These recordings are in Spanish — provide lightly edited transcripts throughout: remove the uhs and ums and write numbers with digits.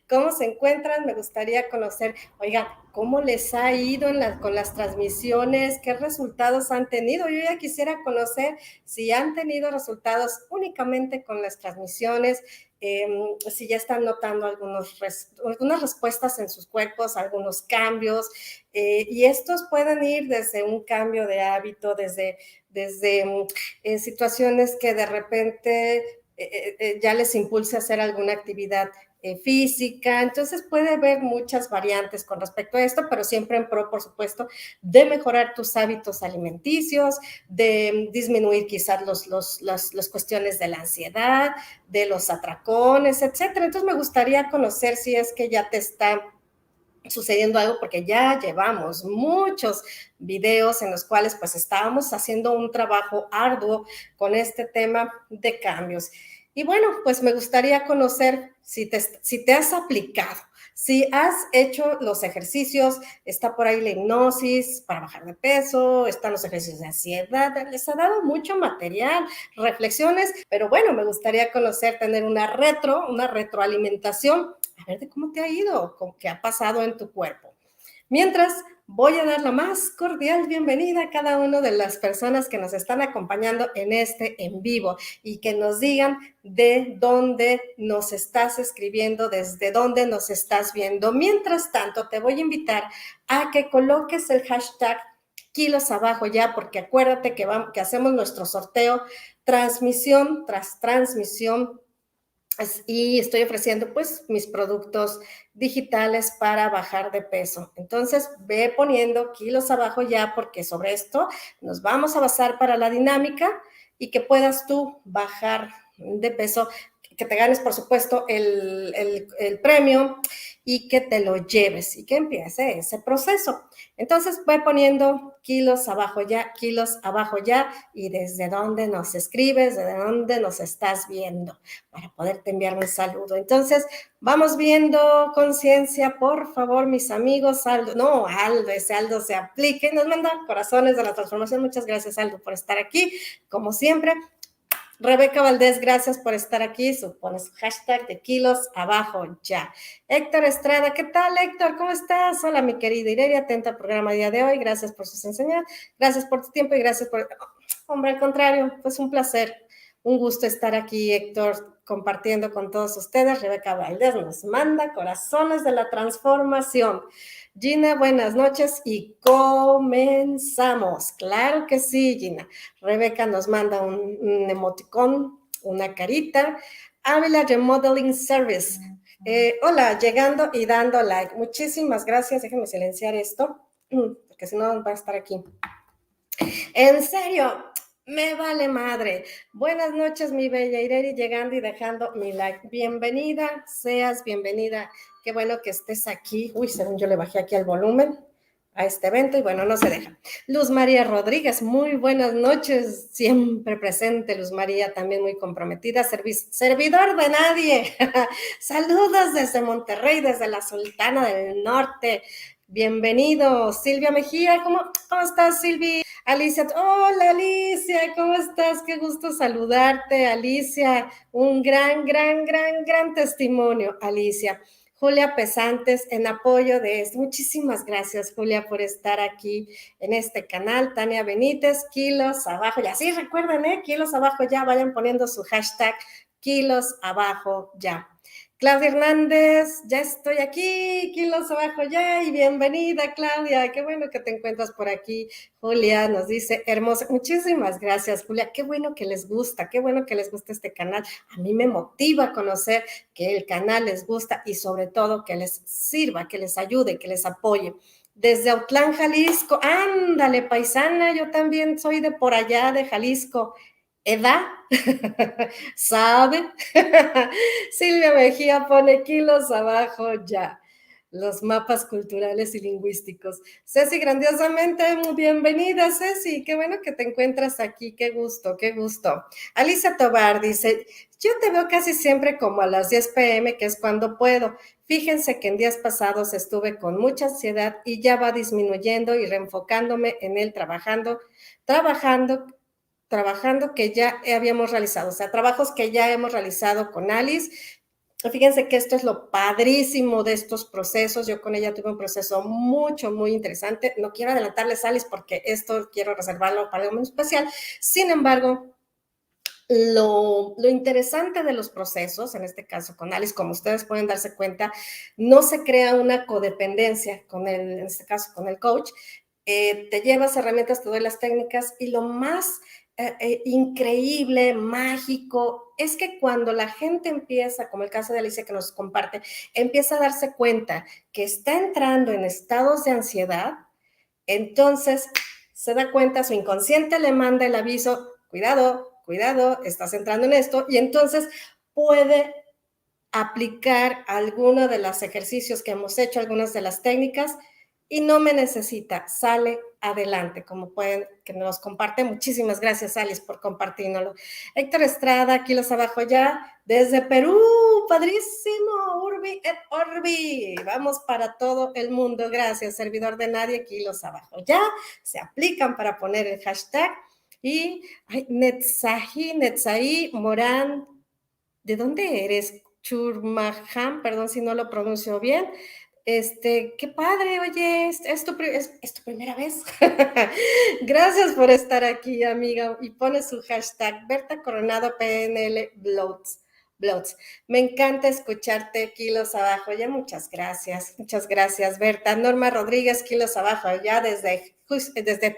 ¿Cómo se encuentran? Me gustaría conocer, oigan, ¿cómo les ha ido con las transmisiones? ¿Qué resultados han tenido? Yo ya quisiera conocer si han tenido resultados únicamente con las transmisiones, si ya están notando algunas respuestas en sus cuerpos, algunos cambios, y estos pueden ir desde un cambio de hábito, desde situaciones que de repente ya les impulse a hacer alguna actividad física. Entonces puede haber muchas variantes con respecto a esto, pero siempre en pro, por supuesto, de mejorar tus hábitos alimenticios, de disminuir quizás las cuestiones de la ansiedad, de los atracones, etcétera. Entonces me gustaría conocer si es que ya te está sucediendo algo, porque ya llevamos muchos videos en los cuales pues estábamos haciendo un trabajo arduo con este tema de cambios. Y bueno, pues me gustaría conocer si te has aplicado, si has hecho los ejercicios, está por ahí la hipnosis para bajar de peso, están los ejercicios de ansiedad, les ha dado mucho material, reflexiones, pero bueno, me gustaría conocer, tener una retroalimentación, a ver de cómo te ha ido, qué ha pasado en tu cuerpo. Mientras, voy a dar la más cordial bienvenida a cada una de las personas que nos están acompañando en este en vivo y que nos digan de dónde nos estás escribiendo, desde dónde nos estás viendo. Mientras tanto, te voy a invitar a que coloques el hashtag kilos abajo ya, porque acuérdate que hacemos nuestro sorteo transmisión tras transmisión y estoy ofreciendo pues mis productos digitales para bajar de peso. Entonces ve poniendo kilos abajo ya, porque sobre esto nos vamos a basar para la dinámica y que puedas tú bajar de peso, que te ganes por supuesto el premio y que te lo lleves y que empiece ese proceso. Entonces voy poniendo kilos abajo ya, y desde dónde nos escribes, desde dónde nos estás viendo, para poderte enviar un saludo. Entonces, vamos viendo conciencia, por favor, mis amigos. Ese Aldo se aplique y nos manda corazones de la transformación. Muchas gracias, Aldo, por estar aquí, como siempre. Rebeca Valdés, gracias por estar aquí. Pone su hashtag de kilos abajo ya. Héctor Estrada, ¿qué tal, Héctor? ¿Cómo estás? Hola, mi querida Irelia, atenta al programa del día de hoy. Gracias por sus enseñanzas, gracias por tu tiempo y gracias por... Hombre, al contrario, pues un placer, un gusto estar aquí, Héctor, compartiendo con todos ustedes. Rebeca Valdés nos manda corazones de la transformación. Gina, buenas noches y comenzamos. Claro que sí, Gina. Rebeca nos manda un emoticón, una carita. Ávila Remodeling Service. Hola, llegando y dando like. Muchísimas gracias. Déjenme silenciar esto, porque si no va a estar aquí. En serio, me vale madre. Buenas noches, mi bella Ireri, llegando y dejando mi like. Bienvenida, seas bienvenida. Qué bueno que estés aquí. Uy, según yo le bajé aquí el volumen a este evento y bueno, no se deja. Luz María Rodríguez, muy buenas noches. Siempre presente, Luz María, también muy comprometida. Servidor de nadie. Saludos desde Monterrey, desde la Sultana del Norte. Bienvenido, Silvia Mejía. ¿Cómo estás, Silvia? Alicia, hola Alicia, ¿cómo estás? Qué gusto saludarte, Alicia. Un gran testimonio, Alicia. Julia Pesantes, en apoyo de esto. Muchísimas gracias, Julia, por estar aquí en este canal. Tania Benítez, kilos abajo ya. Sí, recuerden, kilos abajo ya. Vayan poniendo su hashtag kilos abajo ya. Claudia Hernández, ya estoy aquí, kilos abajo ya, y bienvenida, Claudia, qué bueno que te encuentras por aquí. Julia nos dice, hermosa, muchísimas gracias, Julia, qué bueno que les gusta, qué bueno que les gusta este canal. A mí me motiva conocer que el canal les gusta y sobre todo que les sirva, que les ayude, que les apoye. Desde Autlán, Jalisco, ándale, paisana, yo también soy de por allá, de Jalisco. ¿Edad? ¿Sabe? Silvia Mejía pone kilos abajo ya. Los mapas culturales y lingüísticos. Ceci, grandiosamente, muy bienvenida, Ceci. Qué bueno que te encuentras aquí. Qué gusto, qué gusto. Alicia Tobar dice, yo te veo casi siempre como a las 10 p.m., que es cuando puedo. Fíjense que en días pasados estuve con mucha ansiedad y ya va disminuyendo y reenfocándome en él, trabajando que ya habíamos realizado, o sea, trabajos que ya hemos realizado con Alice, Fíjense que esto es lo padrísimo de estos procesos. Yo con ella tuve un proceso muy interesante. No quiero adelantarles, Alice, porque esto quiero reservarlo para algo muy especial. Sin embargo, lo interesante de los procesos, en este caso con Alice, como ustedes pueden darse cuenta, no se crea una codependencia con en este caso con el coach. Te llevas herramientas, te doy las técnicas y lo más increíble, mágico, es que cuando la gente empieza, como el caso de Alicia que nos comparte, empieza a darse cuenta que está entrando en estados de ansiedad, entonces se da cuenta, su inconsciente le manda el aviso, cuidado, cuidado, estás entrando en esto, y entonces puede aplicar alguno de los ejercicios que hemos hecho, algunas de las técnicas, y no me necesita, sale adelante, como pueden, que nos comparte. Muchísimas gracias, Alice, por compartirnoslo. Héctor Estrada, kilos abajo ya, desde Perú, padrísimo, Urbi et Orbi, vamos para todo el mundo, gracias, servidor de nadie, kilos abajo ya, se aplican para poner el hashtag, y Netzahi, Morán, ¿de dónde eres? Churmaham, perdón si no lo pronuncio bien. Qué padre, oye, es tu primera vez. Gracias por estar aquí, amiga. Y pone su hashtag Berta Coronado PNL Bloats. Bloats. Me encanta escucharte, kilos abajo. Ya, muchas gracias, Berta. Norma Rodríguez, kilos abajo, ya desde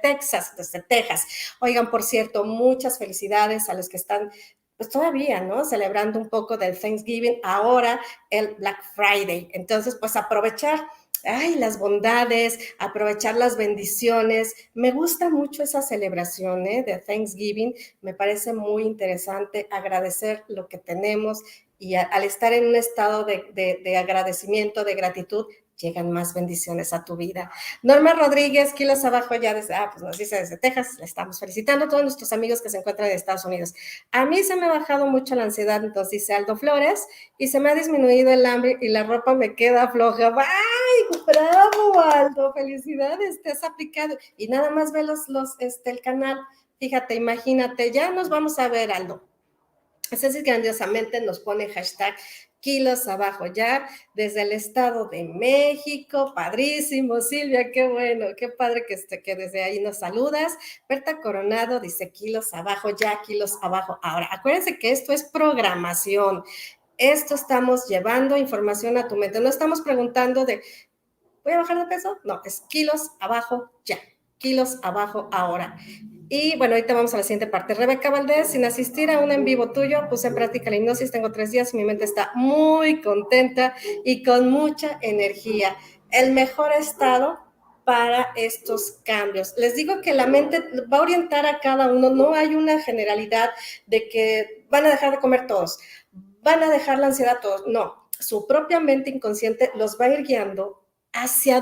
Texas, desde Texas. Oigan, por cierto, muchas felicidades a los que están pues todavía, ¿no? Celebrando un poco del Thanksgiving, ahora el Black Friday. Entonces, pues aprovechar, ay, las bondades, aprovechar las bendiciones. Me gusta mucho esa celebración, de Thanksgiving. Me parece muy interesante agradecer lo que tenemos y al estar en un estado de agradecimiento, de gratitud, llegan más bendiciones a tu vida. Norma Rodríguez, kilos abajo ya desde, pues nos dice desde Texas, le estamos felicitando a todos nuestros amigos que se encuentran en Estados Unidos. A mí se me ha bajado mucho la ansiedad, entonces dice Aldo Flores, y se me ha disminuido el hambre y la ropa me queda floja. ¡Ay, bravo, Aldo! Felicidades, te has aplicado. Y nada más ve el canal. Fíjate, imagínate, ya nos vamos a ver, Aldo. Así grandiosamente nos pone hashtag kilos abajo ya, desde el Estado de México, padrísimo, Silvia, qué bueno, qué padre que desde ahí nos saludas. Berta Coronado dice kilos abajo ya, kilos abajo ahora. Acuérdense que esto es programación, esto estamos llevando información a tu mente, no estamos preguntando de, ¿voy a bajar de peso? No, es kilos abajo ya, kilos abajo ahora. Y bueno, ahorita vamos a la siguiente parte. Rebeca Valdés, sin asistir a un en vivo tuyo, puse en práctica la hipnosis, tengo 3 días y mi mente está muy contenta y con mucha energía. El mejor estado para estos cambios. Les digo que la mente va a orientar a cada uno, no hay una generalidad de que van a dejar de comer todos, van a dejar la ansiedad todos, no, su propia mente inconsciente los va a ir guiando hacia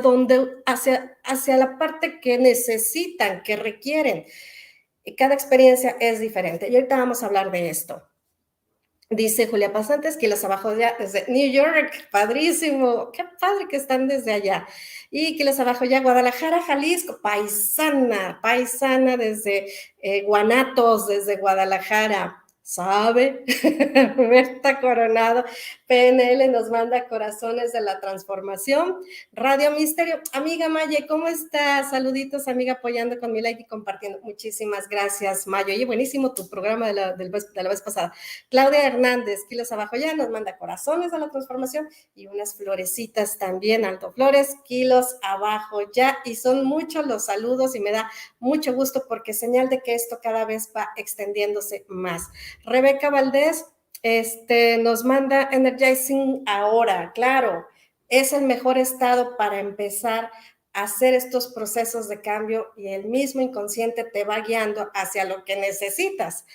la parte que necesitan, que requieren. Y cada experiencia es diferente. Y ahorita vamos a hablar de esto. Dice Julia Pasantes, kilos abajo ya desde New York, padrísimo, qué padre que están desde allá. Y kilos abajo ya Guadalajara, Jalisco, paisana desde Guanatos, desde Guadalajara. ¿Sabe? Berta Coronado, PNL nos manda corazones de la transformación. Radio Misterio, amiga Maye, ¿cómo estás? Saluditos, amiga, apoyando con mi like y compartiendo. Muchísimas gracias, Mayo. Y buenísimo tu programa de la vez pasada. Claudia Hernández, kilos abajo ya, nos manda corazones de la transformación y unas florecitas también, Alto Flores, kilos abajo ya. Y son muchos los saludos y me da mucho gusto porque es señal de que esto cada vez va extendiéndose más. Rebeca Valdés nos manda Energizing ahora, claro, es el mejor estado para empezar a hacer estos procesos de cambio y el mismo inconsciente te va guiando hacia lo que necesitas.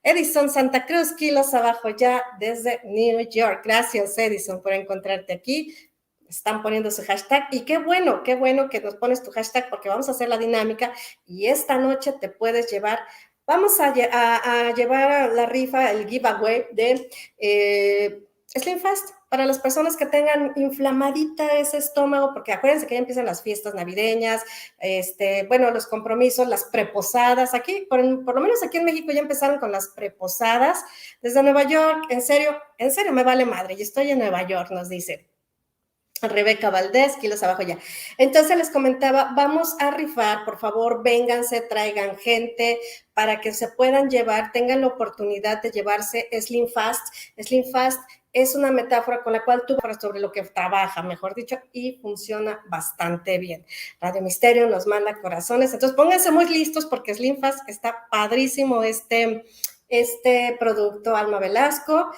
Edison Santa Cruz, kilos abajo ya desde New York. Gracias, Edison, por encontrarte aquí. Están poniendo su hashtag y qué bueno que nos pones tu hashtag porque vamos a hacer la dinámica y esta noche te puedes llevar. Vamos a llevar a la rifa, el giveaway de Slim Fast, para las personas que tengan inflamadita ese estómago, porque acuérdense que ya empiezan las fiestas navideñas, bueno, los compromisos, las preposadas, aquí, por lo menos aquí en México ya empezaron con las preposadas, desde Nueva York, en serio me vale madre, y estoy en Nueva York, nos dice Rebeca Valdés, kilos abajo ya. Entonces les comentaba, vamos a rifar, por favor, vénganse, traigan gente para que se puedan llevar, tengan la oportunidad de llevarse Slim Fast. Slim Fast es una metáfora con la cual tú hablas sobre lo que trabaja, mejor dicho, y funciona bastante bien. Radio Misterio nos manda corazones, entonces pónganse muy listos porque Slim Fast está padrísimo este producto, Alma Velasco,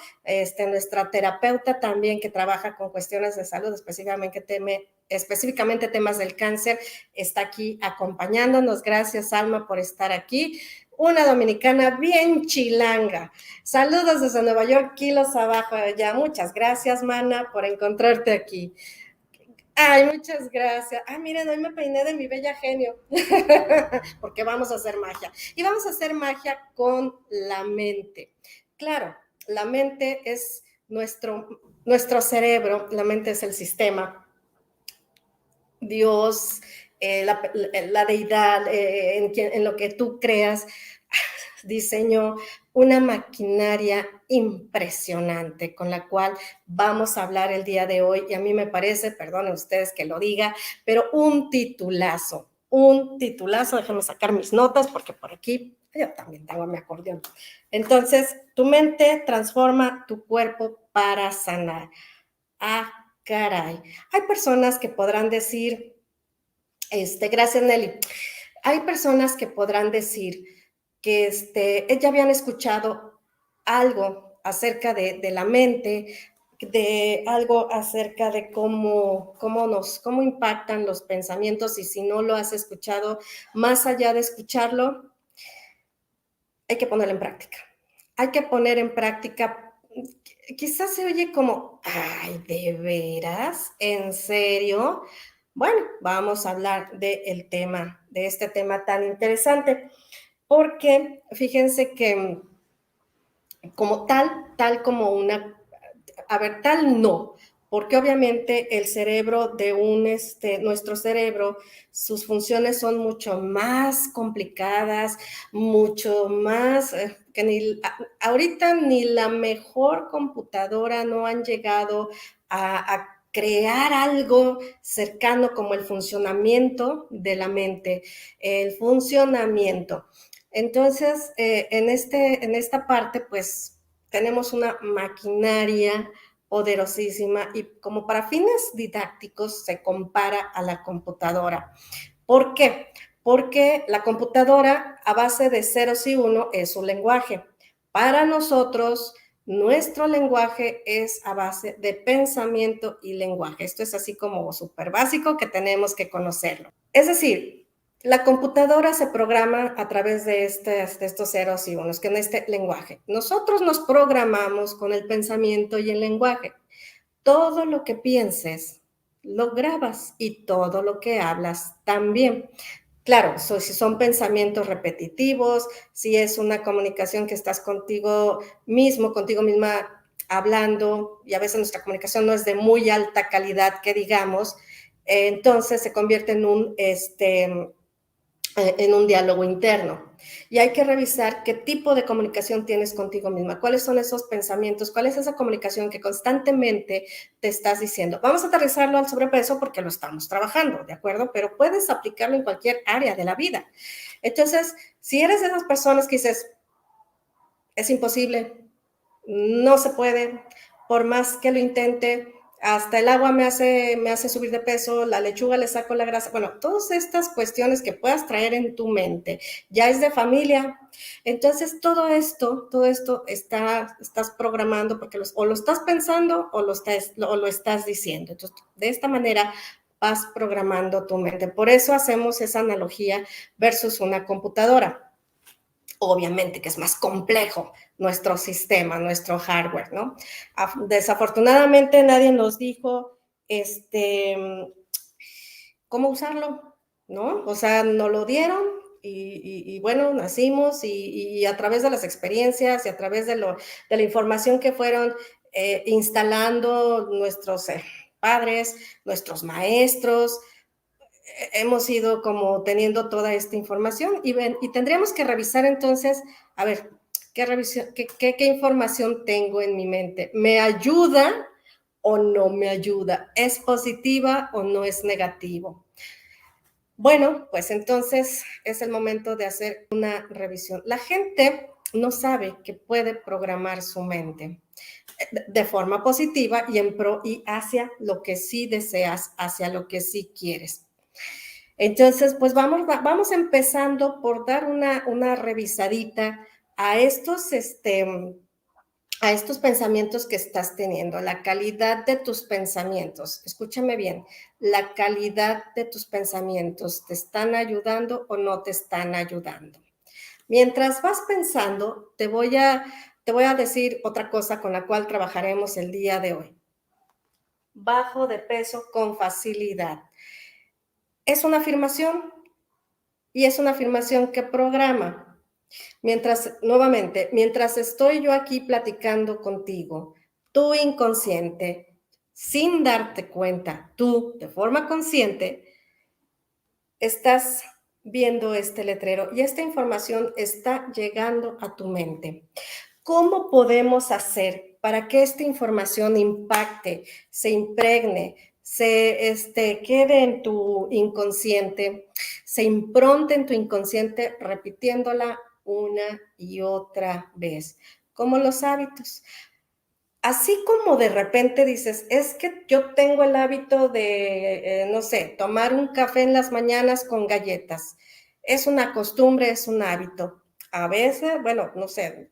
nuestra terapeuta también que trabaja con cuestiones de salud, específicamente temas del cáncer, está aquí acompañándonos. Gracias, Alma, por estar aquí. Una dominicana bien chilanga. Saludos desde Nueva York, kilos abajo ya. Muchas gracias, Mana, por encontrarte aquí. Ay, muchas gracias. Ah, miren, hoy me peiné de mi bella genio, porque vamos a hacer magia. Y vamos a hacer magia con la mente. Claro, la mente es nuestro cerebro, la mente es el sistema. Dios, la deidad, en lo que tú creas, diseñó una maquinaria impresionante con la cual vamos a hablar el día de hoy. Y a mí me parece, perdonen ustedes que lo diga, pero un titulazo, déjenme sacar mis notas porque por aquí yo también tengo mi acordeón. Entonces, tu mente transforma tu cuerpo para sanar. Ah, caray. Hay personas que podrán decir, gracias Nelly, hay personas que podrán decir que ya habían escuchado algo acerca de la mente, de algo acerca de cómo impactan los pensamientos, y si no lo has escuchado, más allá de escucharlo, hay que ponerlo en práctica. Hay que poner en práctica. Quizás se oye como, ay, ¿de veras? ¿En serio? Bueno, vamos a hablar de este tema tan interesante, porque fíjense que como tal como tal no, porque obviamente el cerebro nuestro cerebro, sus funciones son mucho más complicadas, mucho más, que ahorita ni la mejor computadora no han llegado a crear algo cercano como el funcionamiento de la mente, el funcionamiento. Entonces, en esta parte, pues, tenemos una maquinaria poderosísima y como para fines didácticos se compara a la computadora. ¿Por qué? Porque la computadora a base de ceros y uno es un lenguaje. Para nosotros, nuestro lenguaje es a base de pensamiento y lenguaje. Esto es así como súper básico que tenemos que conocerlo. Es decir, la computadora se programa a través de estos ceros y unos, que en este lenguaje. Nosotros nos programamos con el pensamiento y el lenguaje. Todo lo que pienses, lo grabas, y todo lo que hablas también. Claro, si son pensamientos repetitivos, si es una comunicación que estás contigo misma, hablando, y a veces nuestra comunicación no es de muy alta calidad, que digamos, entonces se convierte en un diálogo interno. Y hay que revisar qué tipo de comunicación tienes contigo misma, cuáles son esos pensamientos, cuál es esa comunicación que constantemente te estás diciendo. Vamos a aterrizarlo al sobrepeso porque lo estamos trabajando, ¿de acuerdo? Pero puedes aplicarlo en cualquier área de la vida. Entonces, si eres de esas personas que dices, es imposible, no se puede, por más que lo intente, hasta el agua me hace subir de peso, la lechuga le saco la grasa, bueno, todas estas cuestiones que puedas traer en tu mente, ya es de familia. Entonces, todo esto estás programando porque o lo estás pensando o lo estás diciendo. Entonces, de esta manera vas programando tu mente. Por eso hacemos esa analogía versus una computadora. Obviamente que es más complejo nuestro sistema, nuestro hardware, ¿no? Desafortunadamente nadie nos dijo cómo usarlo, ¿no? O sea, nos lo dieron y bueno, nacimos y a través de las experiencias y a través de la información que fueron instalando nuestros padres, nuestros maestros, hemos ido como teniendo toda esta información y tendríamos que revisar entonces, a ver, ¿qué información tengo en mi mente? ¿Me ayuda o no me ayuda? ¿Es positiva o no es negativo? Bueno, pues entonces es el momento de hacer una revisión. La gente no sabe que puede programar su mente de forma positiva y en pro y hacia lo que sí deseas, hacia lo que sí quieres. Entonces, pues vamos empezando por dar una revisadita a a estos pensamientos que estás teniendo, la calidad de tus pensamientos. Escúchame bien, la calidad de tus pensamientos, ¿te están ayudando o no te están ayudando? Mientras vas pensando, te voy a decir otra cosa con la cual trabajaremos el día de hoy. Bajo de peso con facilidad. Es una afirmación y es una afirmación que programa. Mientras estoy yo aquí platicando contigo, tu inconsciente, sin darte cuenta, tú de forma consciente, estás viendo este letrero y esta información está llegando a tu mente. ¿Cómo podemos hacer para que esta información impacte, se impregne, quede en tu inconsciente, se impronte en tu inconsciente repitiéndola una y otra vez? Como los hábitos. Así como de repente dices, es que yo tengo el hábito de, no sé, tomar un café en las mañanas con galletas. Es una costumbre, es un hábito. A veces, bueno, no sé,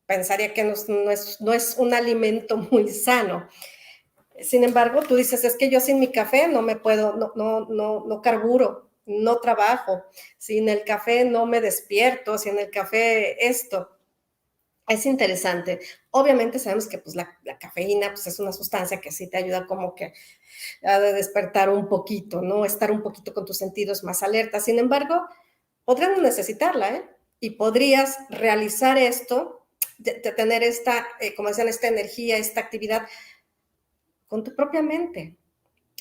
pensaría que no es un alimento muy sano. Sin embargo, tú dices, es que yo sin mi café no me puedo, no carburo, no trabajo, sin el café no me despierto, sin el café esto. Es interesante. Obviamente sabemos que pues, la cafeína pues, es una sustancia que sí te ayuda como que a despertar un poquito, ¿no? Estar un poquito con tus sentidos más alerta. Sin embargo, podríamos necesitarla, ¿eh? Y podrías realizar esto, de tener esta, como decían, esta energía, esta actividad con tu propia mente,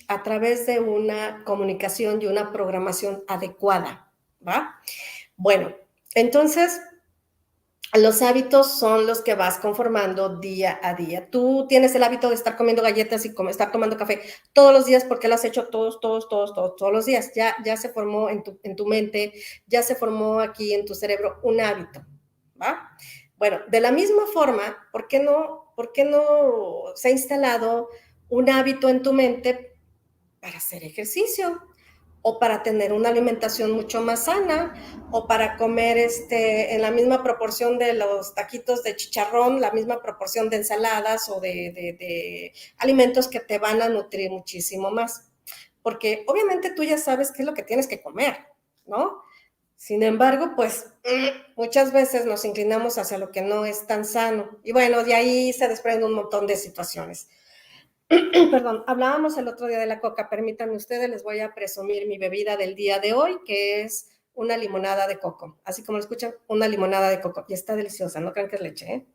a través de una comunicación y una programación adecuada, ¿va? Bueno, entonces, los hábitos son los que vas conformando día a día. Tú tienes el hábito de estar comiendo galletas y estar tomando café todos los días porque lo has hecho todos los días. Ya se formó en tu mente, ya se formó aquí en tu cerebro un hábito, ¿va? Bueno, de la misma forma, por qué no se ha instalado un hábito en tu mente para hacer ejercicio? O para tener una alimentación mucho más sana, o para comer en la misma proporción de los taquitos de chicharrón, la misma proporción de ensaladas o de alimentos que te van a nutrir muchísimo más. Porque obviamente tú ya sabes qué es lo que tienes que comer, ¿no? Sin embargo, pues muchas veces nos inclinamos hacia lo que no es tan sano. Y bueno, de ahí se desprenden un montón de situaciones. Perdón, hablábamos el otro día de la coca. Permítanme ustedes, les voy a presumir mi bebida del día de hoy, que es una limonada de coco. Así como lo escuchan, una limonada de coco. Y está deliciosa, no crean que es leche, ¿eh?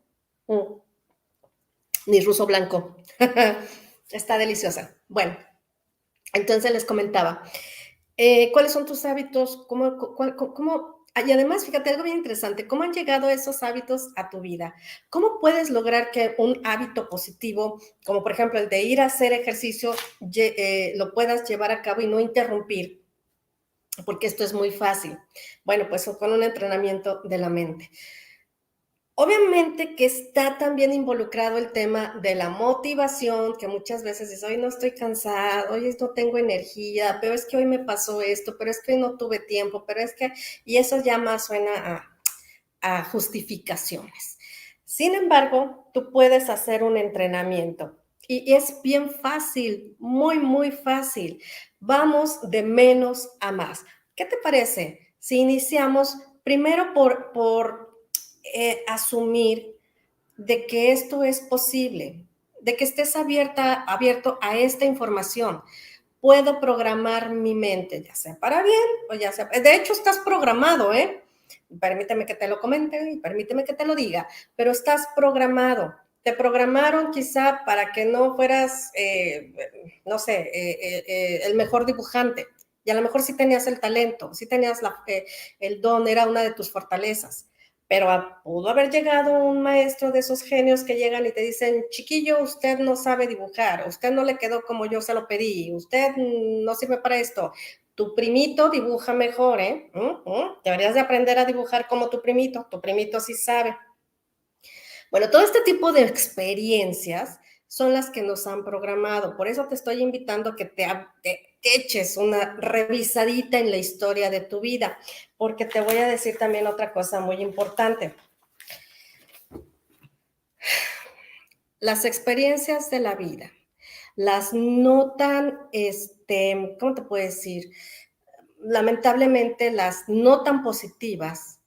Ni ruso blanco. Está deliciosa. Bueno, entonces les comentaba, ¿cuáles son tus hábitos? Y además, fíjate, algo bien interesante, ¿cómo han llegado esos hábitos a tu vida? ¿Cómo puedes lograr que un hábito positivo, como por ejemplo el de ir a hacer ejercicio, lo puedas llevar a cabo y no interrumpir? Porque esto es muy fácil. Bueno, pues con un entrenamiento de la mente. Obviamente que está también involucrado el tema de la motivación, que muchas veces dices, hoy no estoy cansado, hoy no tengo energía, pero es que hoy me pasó esto, pero es que hoy no tuve tiempo, pero es que, y eso ya más suena a justificaciones. Sin embargo, tú puedes hacer un entrenamiento y es bien fácil, muy fácil. Vamos de menos a más. ¿Qué te parece si iniciamos primero por asumir de que esto es posible, de que estés abierto a esta información? Puedo programar mi mente, ya sea para bien o ya sea... De hecho, estás programado, ¿eh? Permíteme que te lo comente y permíteme que te lo diga, pero estás programado. te programaron quizá para que no fueras, no sé, el mejor dibujante. Y a lo mejor sí tenías el talento, sí tenías el don, era una de tus fortalezas. Pero pudo haber llegado un maestro de esos genios que llegan y te dicen, chiquillo, usted no sabe dibujar, usted no le quedó como yo se lo pedí, usted no sirve para esto. Tu primito dibuja mejor, ¿eh? Deberías de aprender a dibujar como tu primito sí sabe. Bueno, todo este tipo de experiencias son las que nos han programado. Por eso te estoy invitando a que te eches una revisadita en la historia de tu vida, porque te voy a decir también otra cosa muy importante. Las experiencias de la vida, las no tan, ¿cómo te puedo decir? Lamentablemente, las no tan positivas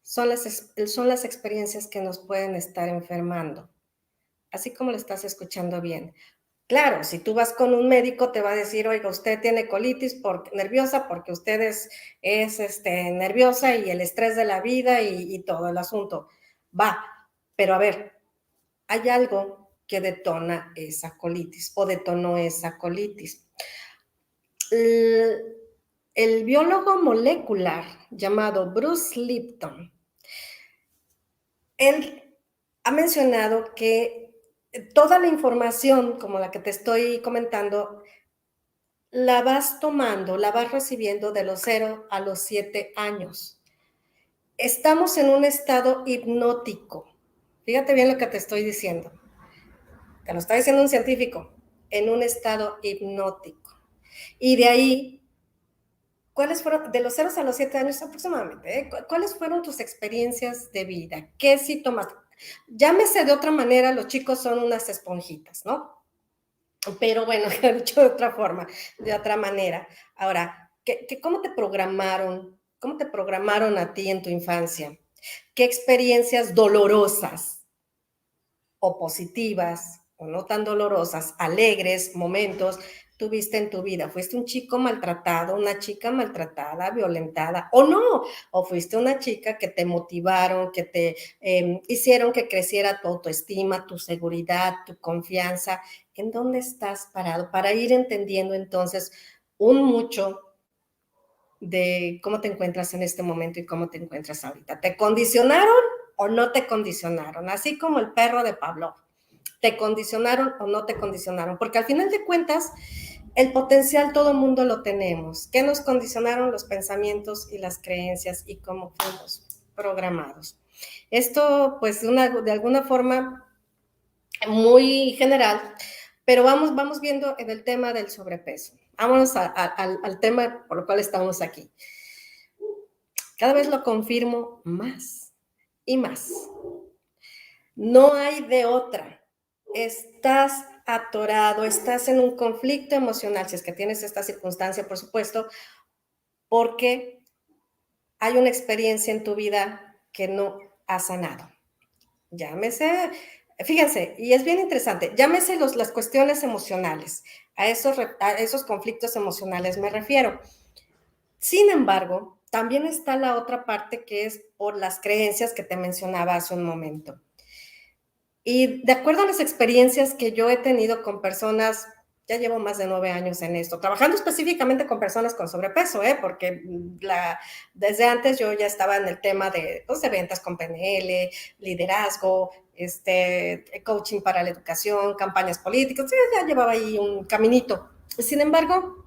son las experiencias que nos pueden estar enfermando, así como lo estás escuchando bien. Claro, si tú vas con un médico te va a decir, oiga, usted tiene colitis nerviosa porque usted es nerviosa y el estrés de la vida y todo el asunto. Va, pero a ver, hay algo que detona esa colitis o detonó esa colitis. El biólogo molecular llamado Bruce Lipton, él ha mencionado que toda la información como la que te estoy comentando la vas tomando, la vas recibiendo de los 0 a los 7 años. Estamos en un estado hipnótico. Fíjate bien lo que te estoy diciendo. Te lo está diciendo un científico. En un estado hipnótico. Y de ahí, ¿cuáles fueron, de los 0 a los 7 años aproximadamente, cuáles fueron tus experiencias de vida? ¿Qué sí tomaste? Llámese de otra manera, los chicos son unas esponjitas, ¿no? Pero bueno, dicho de otra forma, de otra manera. Ahora, ¿cómo te programaron? ¿Cómo te programaron a ti en tu infancia? ¿Qué experiencias dolorosas o positivas o no tan dolorosas, alegres, momentos tuviste en tu vida? ¿Fuiste un chico maltratado, una chica maltratada, violentada o no? ¿O fuiste una chica que te motivaron, que te hicieron que creciera tu autoestima, tu seguridad, tu confianza? ¿En dónde estás parado? Para ir entendiendo entonces un mucho de cómo te encuentras en este momento y cómo te encuentras ahorita. ¿Te condicionaron o no te condicionaron? Así como el perro de Pavlov. ¿Te condicionaron o no te condicionaron? Porque al final de cuentas, el potencial todo el mundo lo tenemos. ¿Qué nos condicionaron los pensamientos y las creencias y cómo fuimos programados? Esto, pues, de alguna forma muy general, pero vamos viendo en el tema del sobrepeso. Vámonos al tema por lo cual estamos aquí. Cada vez lo confirmo más y más. No hay de otra. Estás atorado, estás en un conflicto emocional, si es que tienes esta circunstancia, por supuesto, porque hay una experiencia en tu vida que no ha sanado. Llámese, fíjense, y es bien interesante, llámese las cuestiones emocionales, a esos conflictos emocionales me refiero. Sin embargo, también está la otra parte que es por las creencias que te mencionaba hace un momento. Y de acuerdo a las experiencias que yo he tenido con personas, ya llevo más de 9 años en esto, trabajando específicamente con personas con sobrepeso, porque desde antes yo ya estaba en el tema de ventas con PNL, liderazgo, coaching para la educación, campañas políticas, ya llevaba ahí un caminito. Sin embargo,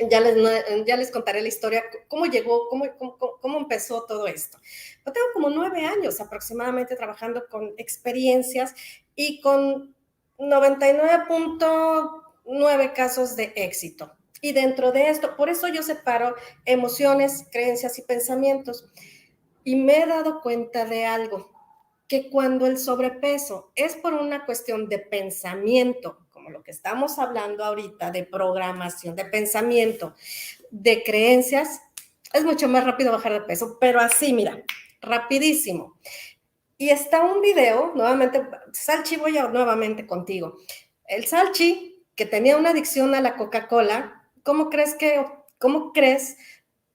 ya les contaré la historia, cómo llegó, cómo empezó todo esto. Yo tengo como 9 años aproximadamente trabajando con experiencias y con 99.9 casos de éxito. Y dentro de esto, por eso yo separo emociones, creencias y pensamientos. Y me he dado cuenta de algo, que cuando el sobrepeso es por una cuestión de pensamiento, como lo que estamos hablando ahorita, de programación, de pensamiento, de creencias, es mucho más rápido bajar de peso, pero así, mira, rapidísimo. Y está un video, nuevamente, Salchi, voy nuevamente contigo. El Salchi, que tenía una adicción a la Coca-Cola, ¿cómo crees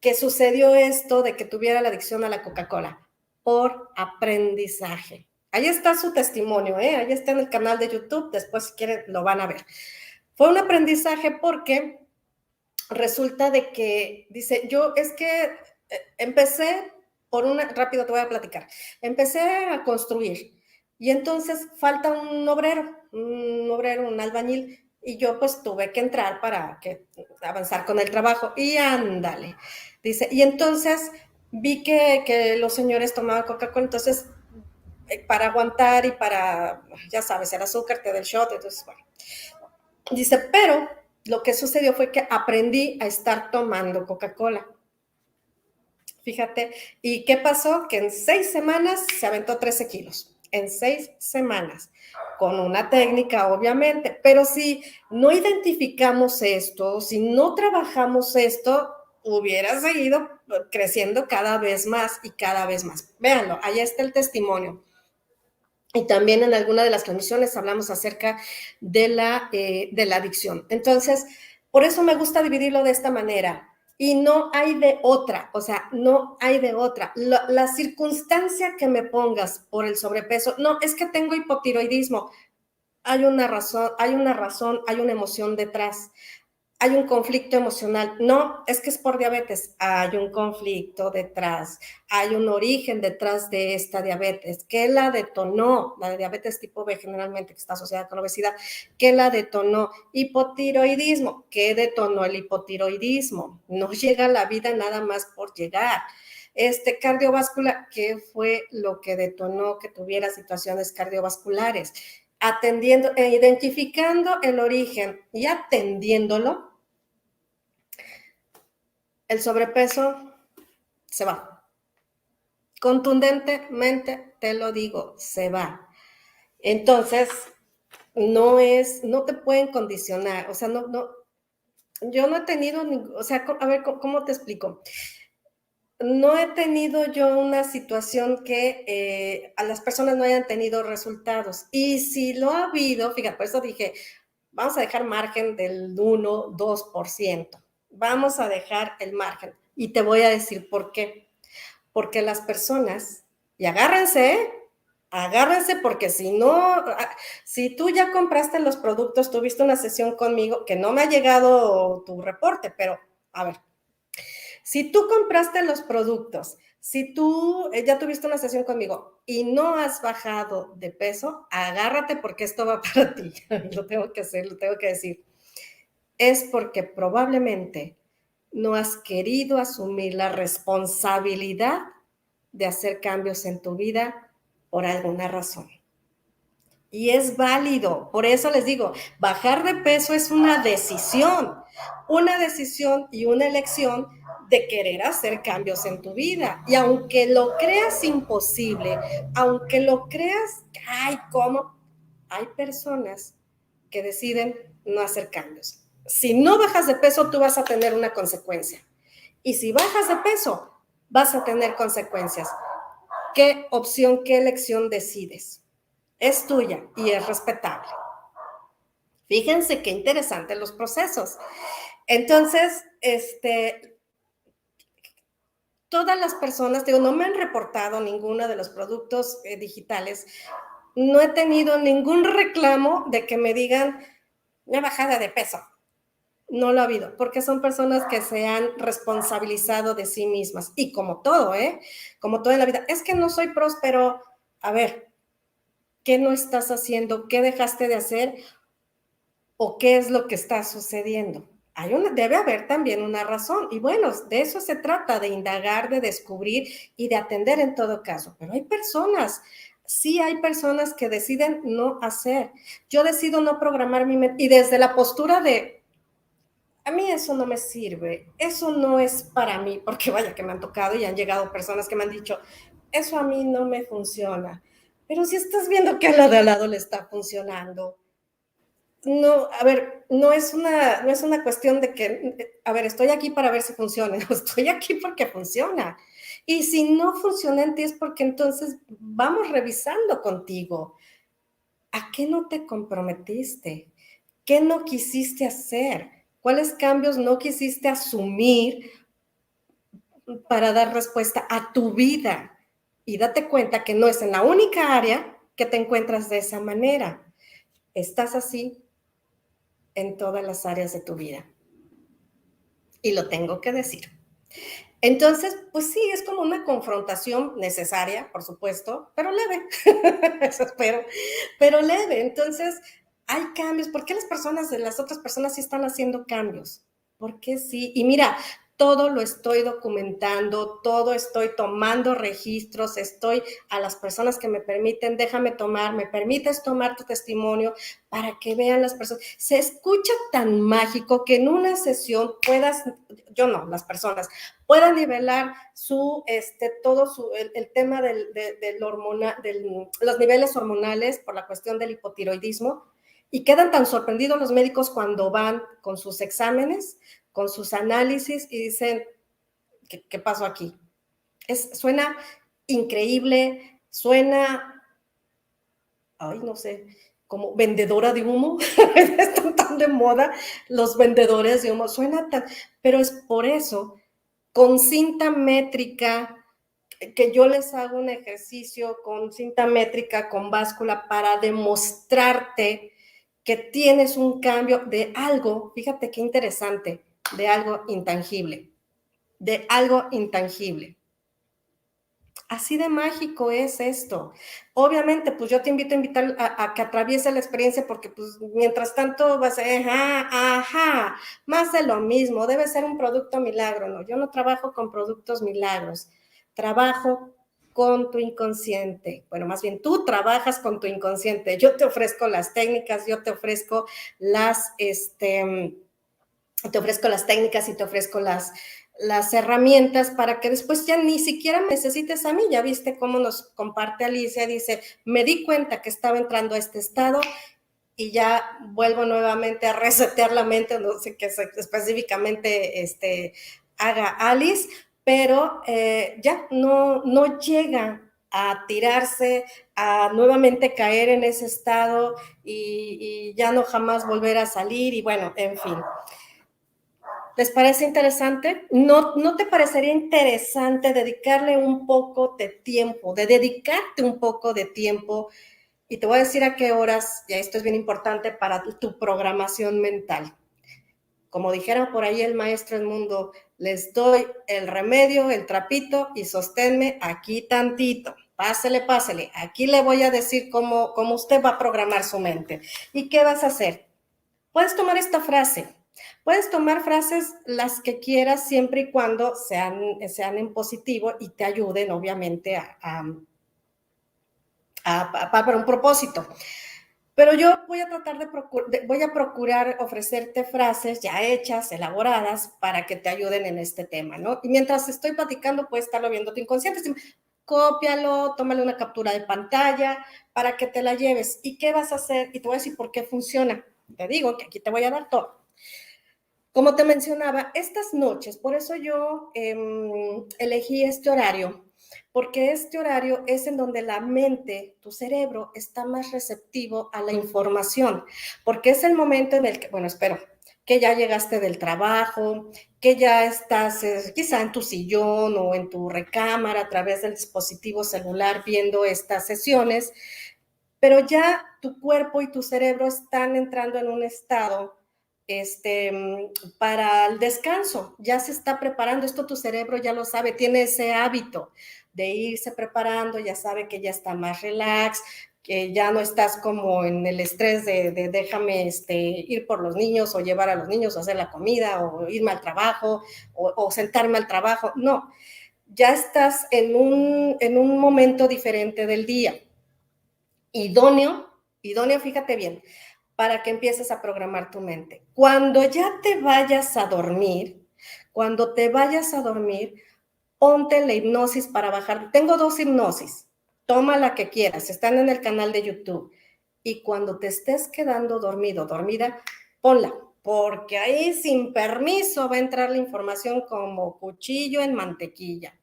que sucedió esto de que tuviera la adicción a la Coca-Cola? Por aprendizaje. Ahí está su testimonio, ahí está en el canal de YouTube, después si quieren lo van a ver. Fue un aprendizaje porque resulta de que, dice, yo es que empecé rápido te voy a platicar, empecé a construir y entonces falta un albañil, y yo pues tuve que entrar para avanzar con el trabajo, y ándale, dice, y entonces vi que los señores tomaban Coca-Cola, entonces para aguantar y para, ya sabes, el azúcar te da el shot, entonces bueno, dice, pero lo que sucedió fue que aprendí a estar tomando Coca-Cola. Fíjate, ¿y qué pasó? Que en 6 semanas se aventó 13 kilos. En 6 semanas. Con una técnica, obviamente. Pero si no identificamos esto, si no trabajamos esto, hubiera seguido creciendo cada vez más y cada vez más. Véanlo, ahí está el testimonio. Y también en alguna de las transmisiones hablamos acerca de la adicción. Entonces, por eso me gusta dividirlo de esta manera. Y no hay de otra, o sea, no hay de otra. La circunstancia que me pongas por el sobrepeso, no, es que tengo hipotiroidismo. Hay una razón, hay una emoción detrás. Hay un conflicto emocional. No, es que es por diabetes. Hay un conflicto detrás. Hay un origen detrás de esta diabetes. ¿Qué la detonó? La diabetes tipo B, generalmente, que está asociada con obesidad. ¿Qué la detonó? Hipotiroidismo. ¿Qué detonó el hipotiroidismo? No llega a la vida nada más por llegar. Cardiovascular, ¿qué fue lo que detonó que tuviera situaciones cardiovasculares? Atendiendo, identificando el origen y atendiéndolo, el sobrepeso se va. Contundentemente te lo digo, se va. Entonces, no te pueden condicionar, o sea, yo no he tenido, o sea, a ver, ¿cómo te explico? No he tenido yo una situación que a las personas no hayan tenido resultados. Y si lo ha habido, fíjate, por eso dije, vamos a dejar margen del 1, 2%. Vamos a dejar el margen. Y te voy a decir por qué. Porque las personas, y agárrense porque si no, si tú ya compraste los productos, tuviste una sesión conmigo, que no me ha llegado tu reporte, pero a ver, si tú compraste los productos, si tú ya tuviste una sesión conmigo y no has bajado de peso, agárrate porque esto va para ti. Lo tengo que hacer, lo tengo que decir. Es porque probablemente no has querido asumir la responsabilidad de hacer cambios en tu vida por alguna razón. Y es válido, por eso les digo, bajar de peso es una decisión y una elección de querer hacer cambios en tu vida. Y aunque lo creas imposible, aunque lo creas, ay, ¿cómo? Hay personas que deciden no hacer cambios. Si no bajas de peso, tú vas a tener una consecuencia. Y si bajas de peso, vas a tener consecuencias. ¿Qué opción, qué elección decides? Es tuya y es respetable. Fíjense qué interesantes los procesos. Entonces, todas las personas, digo, no me han reportado ninguno de los productos digitales. No he tenido ningún reclamo de que me digan una bajada de peso. No lo ha habido, porque son personas que se han responsabilizado de sí mismas. Y como todo, como todo en la vida, es que no soy próspero. A ver, ¿qué no estás haciendo? ¿Qué dejaste de hacer? ¿O qué es lo que está sucediendo? Debe haber también una razón. Y bueno, de eso se trata, de indagar, de descubrir y de atender en todo caso. Pero hay personas, sí hay personas que deciden no hacer. Yo decido no programar mi mente y desde la postura de, a mí eso no me sirve, eso no es para mí, porque vaya que me han tocado y han llegado personas que me han dicho, eso a mí no me funciona. Pero si estás viendo que a la de al lado le está funcionando, no, a ver, no es una cuestión de que, a ver, estoy aquí para ver si funciona, no, estoy aquí porque funciona. Y si no funciona en ti es porque entonces vamos revisando contigo. ¿A qué no te comprometiste? ¿Qué no quisiste hacer? ¿Cuáles cambios no quisiste asumir para dar respuesta a tu vida? Y date cuenta que no es en la única área, que te encuentras de esa manera. Estás así en todas las áreas de tu vida. Y lo tengo que decir. Entonces, pues sí, es como una confrontación necesaria, por supuesto, pero leve, eso espero, pero leve. Entonces, hay cambios. ¿Por qué las otras personas sí están haciendo cambios? ¿Por qué sí? Y mira, todo lo estoy documentando, todo estoy tomando registros, estoy a las personas que me permiten, me permites tomar tu testimonio para que vean las personas. Se escucha tan mágico que en una sesión yo no, las personas, puedan nivelar el tema los niveles hormonales por la cuestión del hipotiroidismo, y quedan tan sorprendidos los médicos cuando van con sus exámenes, con sus análisis y dicen, ¿qué pasó aquí? Suena increíble, suena, ay, no sé, como vendedora de humo, están tan de moda los vendedores de humo, suena tan, pero es por eso, con cinta métrica, que yo les hago un ejercicio con cinta métrica, con báscula, para demostrarte que tienes un cambio de algo, fíjate qué interesante, de algo intangible, de algo intangible. Así de mágico es esto. Obviamente, pues yo te invito a que atravieses la experiencia, porque pues mientras tanto vas a, ajá, más de lo mismo, debe ser un producto milagro. No, yo no trabajo con productos milagros, trabajo con tu inconsciente. Bueno, más bien tú trabajas con tu inconsciente. Yo te ofrezco las técnicas, yo te ofrezco te ofrezco las técnicas y te ofrezco las herramientas para que después ya ni siquiera me necesites a mí. Ya viste cómo nos comparte Alicia, dice, me di cuenta que estaba entrando a este estado y ya vuelvo nuevamente a resetear la mente, no sé qué específicamente haga Alice, pero ya no llega a tirarse, a nuevamente caer en ese estado y ya no jamás volver a salir y bueno, en fin. ¿Les parece interesante? ¿No te parecería interesante dedicarle un poco de tiempo, de dedicarte un poco de tiempo? Y te voy a decir a qué horas, y esto es bien importante para tu programación mental. Como dijera por ahí el maestro Edmundo, les doy el remedio, el trapito y sosténme aquí tantito. Pásele. Aquí le voy a decir cómo usted va a programar su mente. ¿Y qué vas a hacer? Puedes tomar esta frase. Puedes tomar frases las que quieras siempre y cuando sean en positivo y te ayuden, obviamente, para un propósito. Pero yo voy a tratar voy a procurar ofrecerte frases ya hechas, elaboradas, para que te ayuden en este tema, ¿no? Y mientras estoy platicando, puedes estarlo viendo tu inconsciente. Cópialo, tómale una captura de pantalla para que te la lleves. ¿Y qué vas a hacer? Y te voy a decir por qué funciona. Te digo que aquí te voy a dar todo. Como te mencionaba, estas noches, por eso yo elegí este horario, porque este horario es en donde la mente, tu cerebro, está más receptivo a la información, porque es el momento en el que, bueno, espero, que ya llegaste del trabajo, que ya estás quizá en tu sillón o en tu recámara a través del dispositivo celular viendo estas sesiones, pero ya tu cuerpo y tu cerebro están entrando en un estado para el descanso, ya se está preparando, esto tu cerebro ya lo sabe, tiene ese hábito de irse preparando, ya sabe que ya está más relax, que ya no estás como en el estrés de déjame ir por los niños o llevar a los niños o hacer la comida o irme al trabajo o sentarme al trabajo, no, ya estás en un momento diferente del día. Idóneo, fíjate bien, para que empieces a programar tu mente. Cuando ya te vayas a dormir, ponte la hipnosis para bajar. Tengo 2 hipnosis, toma la que quieras, están en el canal de YouTube. Y cuando te estés quedando dormido, dormida, ponla, porque ahí sin permiso va a entrar la información como cuchillo en mantequilla.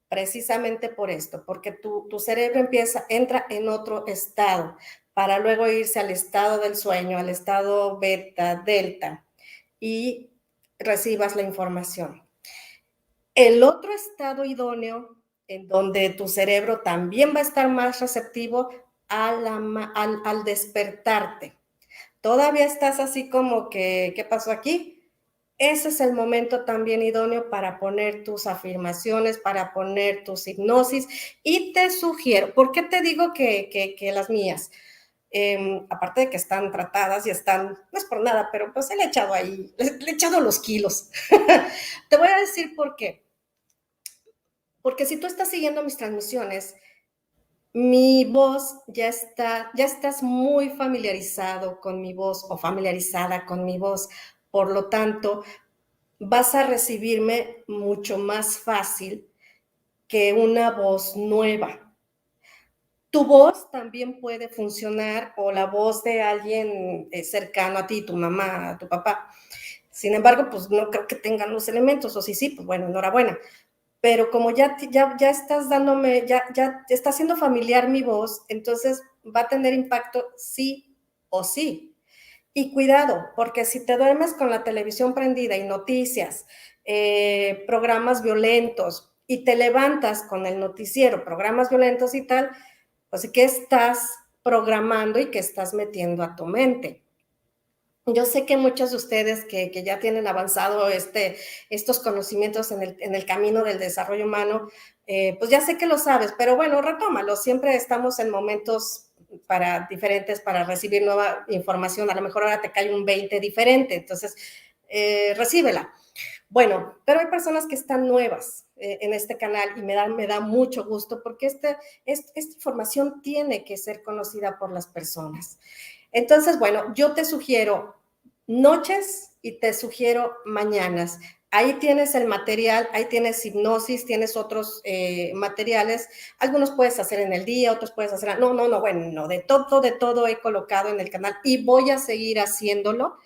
Precisamente por esto, porque tu cerebro entra en otro estado para luego irse al estado del sueño, al estado beta, delta, y recibas la información. El otro estado idóneo, en donde tu cerebro también va a estar más receptivo, al despertarte. Todavía estás así como que, ¿qué pasó aquí? Ese es el momento también idóneo para poner tus afirmaciones, para poner tus hipnosis y te sugiero, ¿por qué te digo que las mías? Aparte de que están tratadas y están, no es por nada, pero pues le he echado ahí, le he echado los kilos. Te voy a decir por qué. Porque si tú estás siguiendo mis transmisiones, mi voz ya estás muy familiarizado con mi voz o familiarizada con mi voz. Por lo tanto, vas a recibirme mucho más fácil que una voz nueva. Tu voz también puede funcionar o la voz de alguien cercano a ti, tu mamá, tu papá. Sin embargo, pues no creo que tengan los elementos, o sí, pues bueno, enhorabuena. Pero como ya estás dándome, ya está haciendo familiar mi voz, entonces va a tener impacto sí o sí. Y cuidado, porque si te duermes con la televisión prendida y noticias, programas violentos, y te levantas con el noticiero, programas violentos y tal, pues ¿qué estás programando y qué estás metiendo a tu mente? Yo sé que muchos de ustedes que ya tienen avanzado estos conocimientos en el camino del desarrollo humano, pues ya sé que lo sabes, pero bueno, retómalo. Siempre estamos en momentos diferentes para recibir nueva información. A lo mejor ahora te cae un 20 diferente, entonces recíbela. Bueno, pero hay personas que están nuevas en este canal y me da mucho gusto porque esta información tiene que ser conocida por las personas. Entonces, bueno, yo te sugiero noches y te sugiero mañanas. Ahí tienes el material, ahí tienes hipnosis, tienes otros materiales. Algunos puedes hacer en el día, otros puedes hacer... No, bueno, de todo he colocado en el canal y voy a seguir haciéndolo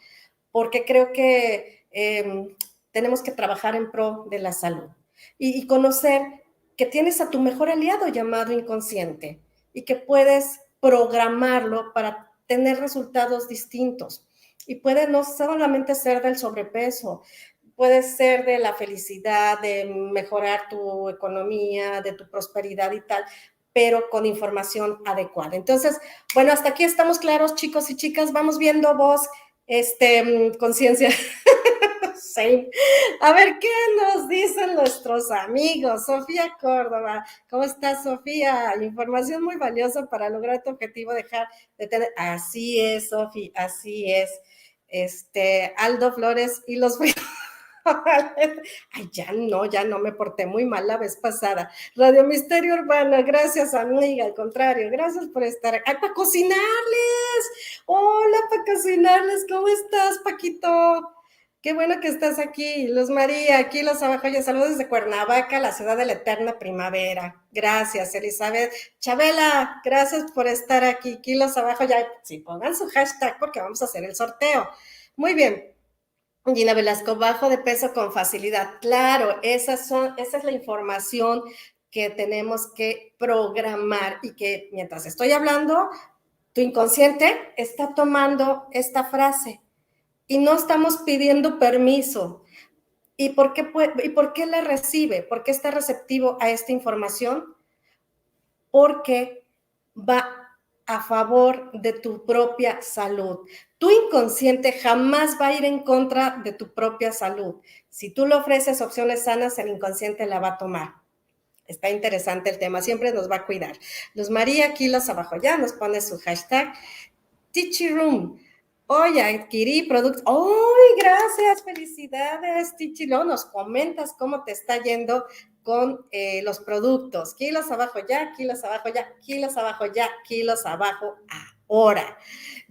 porque creo que tenemos que trabajar en pro de la salud y conocer que tienes a tu mejor aliado llamado inconsciente y que puedes programarlo para tener resultados distintos. Y puede no solamente ser del sobrepeso, puede ser de la felicidad, de mejorar tu economía, de tu prosperidad y tal, pero con información adecuada. Entonces, bueno, hasta aquí estamos claros, chicos y chicas. Vamos viendo vos, conciencia. Sí. A ver, ¿qué nos dicen nuestros amigos? Sofía Córdoba. ¿Cómo estás, Sofía? Información muy valiosa para lograr tu objetivo, dejar de tener. Así es, Sofía, así es. Aldo Flores y los Ay, ya no me porté muy mal la vez pasada. Radio Misterio Urbano, gracias, amiga, al contrario, gracias por estar aquí. ¡Ay, para cocinarles! Hola, para cocinarles, ¿cómo estás, Paquito? Qué bueno que estás aquí. Luz María, aquí los abajo, ya saludos desde Cuernavaca, la ciudad de la eterna primavera. Gracias, Elizabeth. Chabela, gracias por estar aquí. Kilos abajo, ya, sí, pongan su hashtag porque vamos a hacer el sorteo. Muy bien. Gina Velasco, bajo de peso con facilidad. Claro, esa es la información que tenemos que programar y que mientras estoy hablando, tu inconsciente está tomando esta frase y no estamos pidiendo permiso. ¿Y por qué la recibe? ¿Por qué está receptivo a esta información? Porque va a favor de tu propia salud. Tu inconsciente jamás va a ir en contra de tu propia salud. Si tú le ofreces opciones sanas, el inconsciente la va a tomar. Está interesante el tema, siempre nos va a cuidar. Luz María, kilos abajo ya, nos pone su hashtag. Teachy Room. Hoy adquirí productos. ¡Ay, gracias! Felicidades, Tichi. Luego nos comentas cómo te está yendo con los productos. Kilos abajo ya, kilos abajo ya, kilos abajo ya, kilos abajo ahora.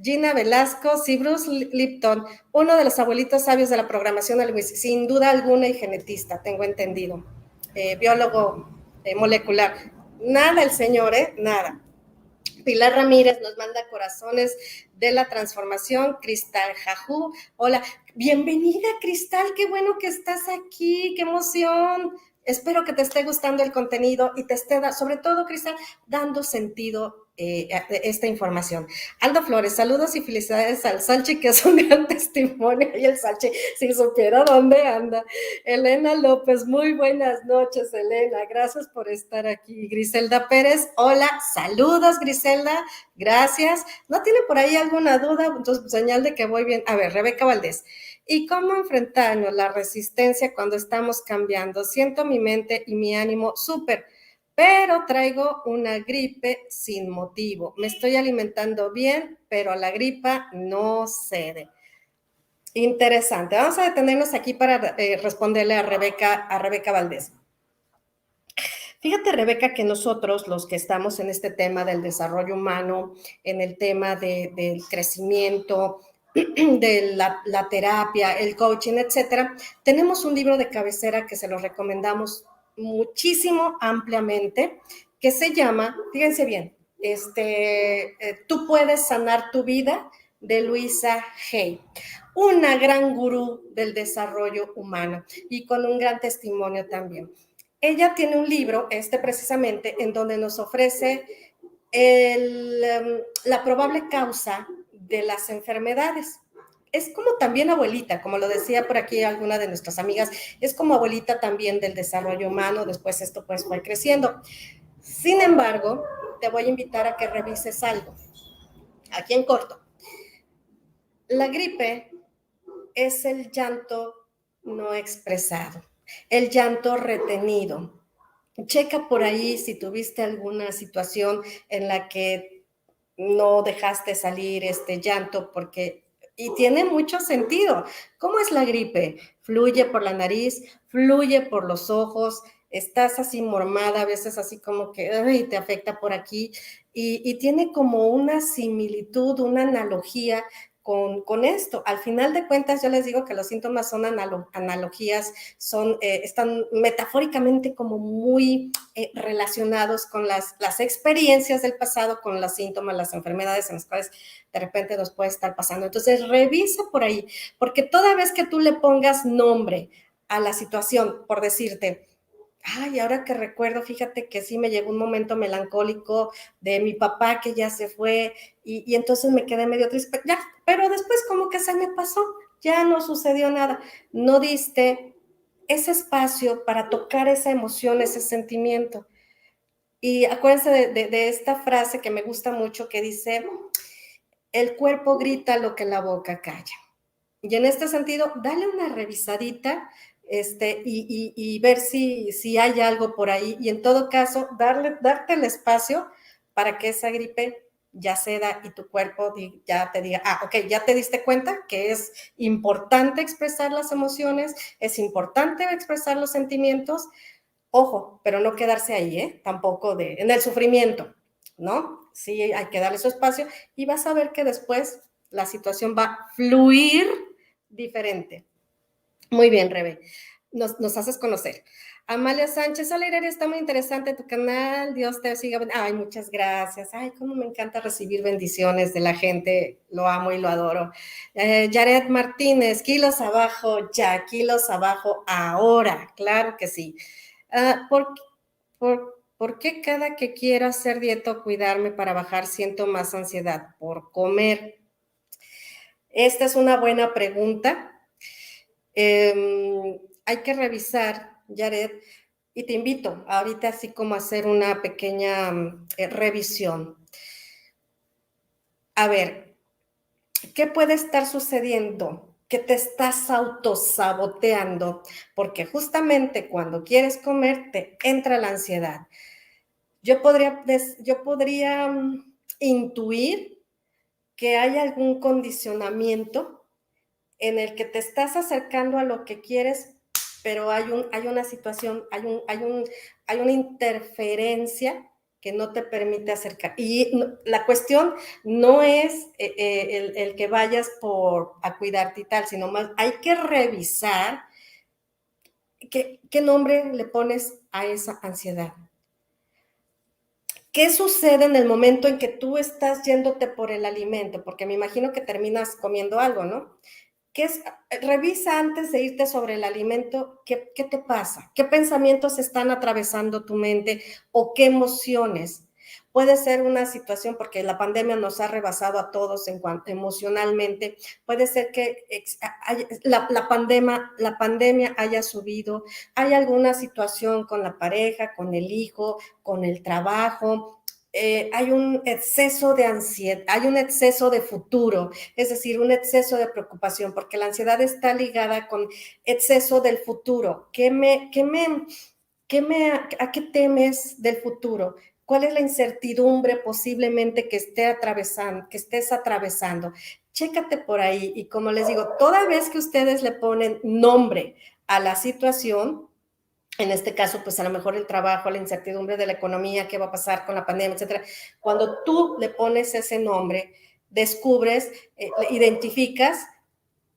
Gina Velasco, sí, Bruce Lipton, uno de los abuelitos sabios de la programación lingüística, sin duda alguna y genetista, tengo entendido. Biólogo molecular. Nada el señor, nada. Pilar Ramírez nos manda corazones de la transformación. Cristal Jajú, hola, bienvenida Cristal, qué bueno que estás aquí, qué emoción. Espero que te esté gustando el contenido y te esté, sobre todo Cristal, dando sentido esta información. Aldo Flores, saludos y felicidades al Salchi, que es un gran testimonio, y el Salchi, si supiera dónde anda. Elena López, muy buenas noches, Elena, gracias por estar aquí. Griselda Pérez, hola, saludos, Griselda, gracias. ¿No tiene por ahí alguna duda? Entonces, señal de que voy bien. A ver, Rebeca Valdés, ¿y cómo enfrentarnos la resistencia cuando estamos cambiando? Siento mi mente y mi ánimo súper, pero traigo una gripe sin motivo. Me estoy alimentando bien, pero la gripa no cede. Interesante. Vamos a detenernos aquí para responderle a Rebeca Valdés. Fíjate, Rebeca, que nosotros, los que estamos en este tema del desarrollo humano, en el tema del crecimiento, de la terapia, el coaching, etcétera, tenemos un libro de cabecera que se lo recomendamos muchísimo, ampliamente, que se llama, fíjense bien, Tú puedes sanar tu vida, de Luisa Hay, una gran gurú del desarrollo humano y con un gran testimonio también. Ella tiene un libro, precisamente, en donde nos ofrece la probable causa de las enfermedades. Es como también abuelita, como lo decía por aquí alguna de nuestras amigas, es como abuelita también del desarrollo humano, después esto pues fue creciendo. Sin embargo, te voy a invitar a que revises algo, aquí en corto. La gripe es el llanto no expresado, el llanto retenido. Checa por ahí si tuviste alguna situación en la que no dejaste salir este llanto y tiene mucho sentido. ¿Cómo es la gripe? Fluye por la nariz, fluye por los ojos, estás así mormada, a veces así como que te afecta por aquí y tiene como una similitud, una analogía con esto. Al final de cuentas, yo les digo que los síntomas son analogías, están metafóricamente como muy relacionados con las experiencias del pasado, con los síntomas, las enfermedades en las cuales de repente nos puede estar pasando. Entonces, revisa por ahí, porque toda vez que tú le pongas nombre a la situación, por decirte, ay, ahora que recuerdo, fíjate que sí me llegó un momento melancólico de mi papá que ya se fue y entonces me quedé medio triste, ya, pero después como que se me pasó, ya no sucedió nada, no diste ese espacio para tocar esa emoción, ese sentimiento. Y acuérdense de esta frase que me gusta mucho que dice, el cuerpo grita lo que la boca calla. Y en este sentido, dale una revisadita y ver si hay algo por ahí. Y en todo caso, darte el espacio para que esa gripe ya ceda y tu cuerpo ya te diga, ok, ya te diste cuenta que es importante expresar las emociones, es importante expresar los sentimientos. Ojo, pero no quedarse ahí, tampoco en el sufrimiento, ¿no? Sí, hay que darle su espacio y vas a ver que después la situación va a fluir diferente. Muy bien, Rebe. Nos haces conocer. Amalia Sánchez, hola Irene, está muy interesante tu canal, Dios te siga. Ay, muchas gracias. Ay, cómo me encanta recibir bendiciones de la gente, lo amo y lo adoro. Yaret Martínez, kilos abajo, ya, kilos abajo ahora, claro que sí. ¿Por qué cada que quiero hacer dieta o cuidarme para bajar siento más ansiedad? Por comer. Esta es una buena pregunta. Hay que revisar, Jared, y te invito ahorita así como a hacer una pequeña revisión. A ver, ¿qué puede estar sucediendo? Que te estás autosaboteando, porque justamente cuando quieres comer te entra la ansiedad. Yo podría intuir que hay algún condicionamiento en el que te estás acercando a lo que quieres, pero hay una situación, hay una interferencia que no te permite acercar. Y la cuestión no es el que vayas a cuidarte y tal, sino más hay que revisar qué nombre le pones a esa ansiedad. ¿Qué sucede en el momento en que tú estás yéndote por el alimento? Porque me imagino que terminas comiendo algo, ¿no? Revisa antes de irte sobre el alimento, ¿qué te pasa? ¿Qué pensamientos están atravesando tu mente o qué emociones? puede ser una situación, porque la pandemia nos ha rebasado a todos en cuanto emocionalmente, puede ser que la pandemia haya subido, hay alguna situación con la pareja, con el hijo, con el trabajo, hay un exceso de ansiedad, hay un exceso de futuro, es decir, un exceso de preocupación, porque la ansiedad está ligada con exceso del futuro. ¿A qué temes del futuro? ¿Cuál es la incertidumbre posiblemente que estés atravesando? Chécate por ahí y como les digo, toda vez que ustedes le ponen nombre a la situación, en este caso, pues a lo mejor el trabajo, la incertidumbre de la economía, qué va a pasar con la pandemia, etcétera. Cuando tú le pones ese nombre, descubres, identificas,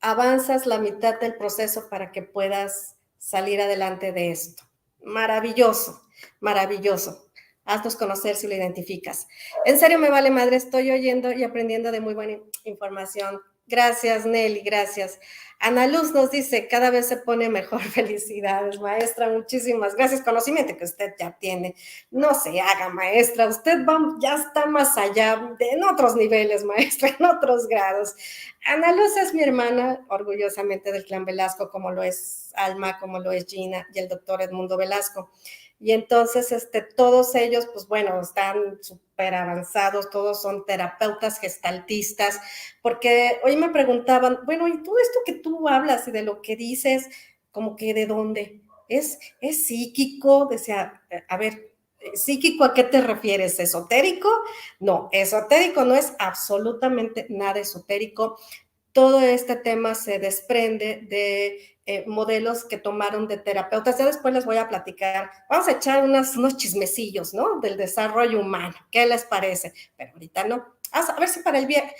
avanzas la mitad del proceso para que puedas salir adelante de esto. Maravilloso, maravilloso. Haznos conocer si lo identificas. En serio, me vale madre, estoy oyendo y aprendiendo de muy buena información. Gracias, Nelly, gracias. Ana Luz nos dice, cada vez se pone mejor. Felicidades, maestra, muchísimas gracias. Conocimiento que usted ya tiene. No se haga, maestra, usted ya está más allá, en otros niveles, maestra, en otros grados. Ana Luz es mi hermana, orgullosamente del clan Velasco, como lo es Alma, como lo es Gina y el doctor Edmundo Velasco. Y entonces, todos ellos, pues bueno, están súper avanzados, todos son terapeutas gestaltistas, porque hoy me preguntaban, bueno, ¿y todo esto que tú hablas y de lo que dices, como que de dónde? ¿Es psíquico? Decía, a ver, ¿psíquico a qué te refieres? ¿Esotérico? No, esotérico no es absolutamente nada esotérico. Todo este tema se desprende de modelos que tomaron de terapeutas. Ya después les voy a platicar. Vamos a echar unos chismecillos, ¿no? Del desarrollo humano. ¿Qué les parece? Pero ahorita no. A ver si para el viernes,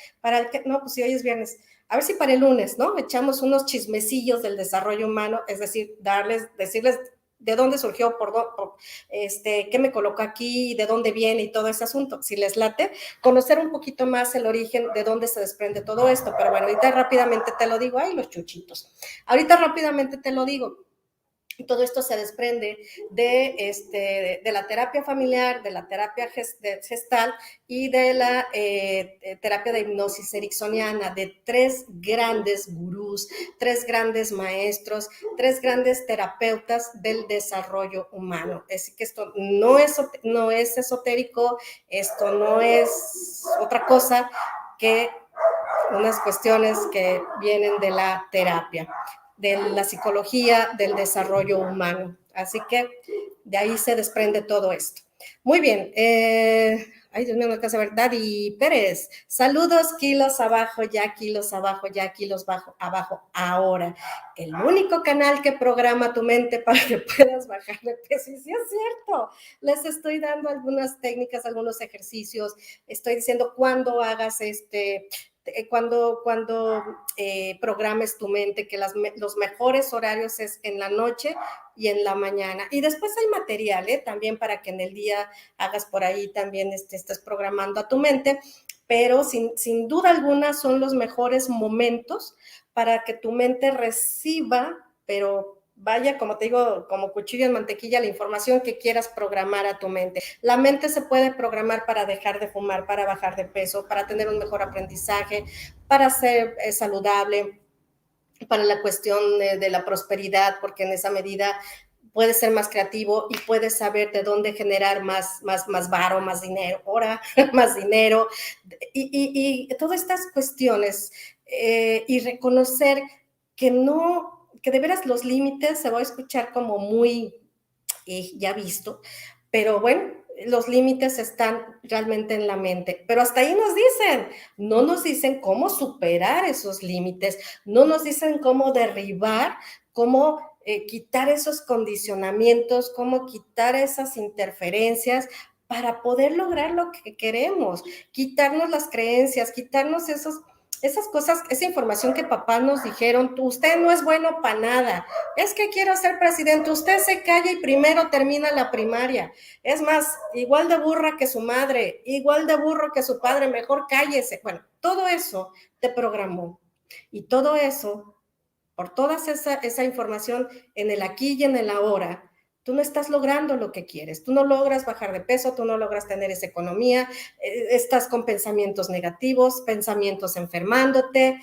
no, pues si hoy es viernes, a ver si para el lunes, ¿no? Echamos unos chismecillos del desarrollo humano, es decir, decirles de dónde surgió, qué me colocó aquí, de dónde viene y todo ese asunto. Si les late, conocer un poquito más el origen de dónde se desprende todo esto. Pero bueno, ahorita rápidamente te lo digo. Ay, los chuchitos. Ahorita rápidamente te lo digo. Y todo esto se desprende de la terapia familiar, de la terapia gestal y de la terapia de hipnosis ericksoniana, de tres grandes gurús, tres grandes maestros, tres grandes terapeutas del desarrollo humano. Así que esto no es esotérico, esto no es otra cosa que unas cuestiones que vienen de la terapia, de la psicología, del desarrollo humano. Así que de ahí se desprende todo esto. Muy bien. Ay, Dios mío, no alcanza a ver. Daddy Pérez, saludos, kilos abajo, ya kilos abajo, ya kilos abajo, ahora. El único canal que programa tu mente para que puedas bajar de peso. Y sí es cierto, les estoy dando algunas técnicas, algunos ejercicios, estoy diciendo cuándo hagas cuando programes tu mente, que los mejores horarios es en la noche y en la mañana. Y después hay material, también para que en el día hagas por ahí también estés programando a tu mente, pero sin duda alguna son los mejores momentos para que tu mente reciba, pero vaya, como te digo, como cuchillo en mantequilla, la información que quieras programar a tu mente. La mente se puede programar para dejar de fumar, para bajar de peso, para tener un mejor aprendizaje, para ser saludable, para la cuestión de la prosperidad, porque en esa medida puedes ser más creativo y puedes saber de dónde generar más varo, más dinero, ahora más dinero, y todas estas cuestiones, y reconocer que que de veras los límites se va a escuchar como muy ya visto, pero bueno, los límites están realmente en la mente, pero hasta ahí no nos dicen cómo superar esos límites, no nos dicen cómo derribar, cómo quitar esos condicionamientos, cómo quitar esas interferencias para poder lograr lo que queremos, quitarnos las creencias, quitarnos esas cosas, esa información que papás nos dijeron, usted no es bueno para nada, es que quiero ser presidente, usted se calla y primero termina la primaria, es más, igual de burra que su madre, igual de burro que su padre, mejor cállese. Bueno, todo eso te programó y todo eso, por toda esa información en el aquí y en el ahora, Tú no estás logrando lo que quieres, tú no logras bajar de peso, tú no logras tener esa economía, estás con pensamientos negativos, pensamientos enfermándote,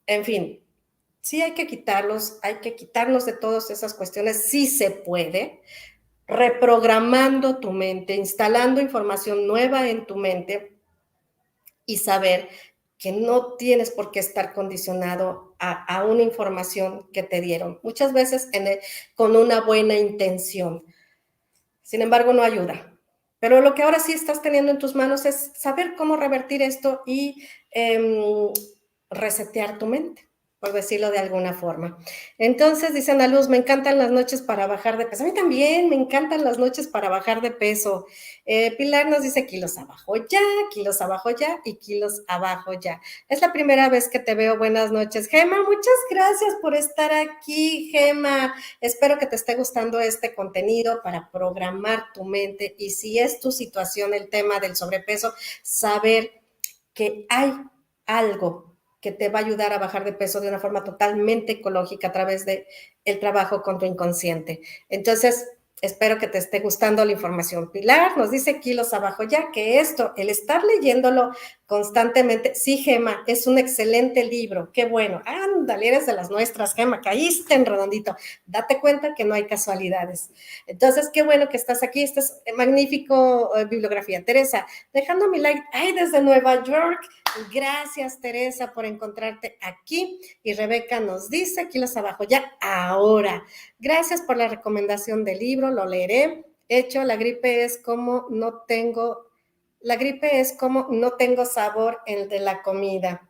en fin, sí hay que quitarnos de todas esas cuestiones, sí se puede, reprogramando tu mente, instalando información nueva en tu mente y saber que no tienes por qué estar condicionado a una información que te dieron, muchas veces con una buena intención. Sin embargo, no ayuda. Pero lo que ahora sí estás teniendo en tus manos es saber cómo revertir esto y resetear tu mente, por decirlo de alguna forma. Entonces, dice Ana Luz, me encantan las noches para bajar de peso. A mí también me encantan las noches para bajar de peso. Pilar nos dice kilos abajo ya y kilos abajo ya. Es la primera vez que te veo. Buenas noches, Gema. Muchas gracias por estar aquí, Gema. Espero que te esté gustando este contenido para programar tu mente y si es tu situación el tema del sobrepeso, saber que hay algo que te va a ayudar a bajar de peso de una forma totalmente ecológica a través de el trabajo con tu inconsciente. Entonces, espero que te esté gustando la información. Pilar nos dice kilos abajo ya, que esto, el estar leyéndolo constantemente, sí, Gema, es un excelente libro, qué bueno. Ándale, eres de las nuestras, Gema, caíste en redondito. Date cuenta que no hay casualidades. Entonces, qué bueno que estás aquí, esta es magnífico bibliografía. Teresa, dejando mi like, ay, desde Nueva York, gracias, Teresa, por encontrarte aquí. Y Rebeca nos dice, kilos abajo ya, ahora. Gracias por la recomendación del libro, lo leeré. Hecho, la gripe es como no tengo sabor en de la comida.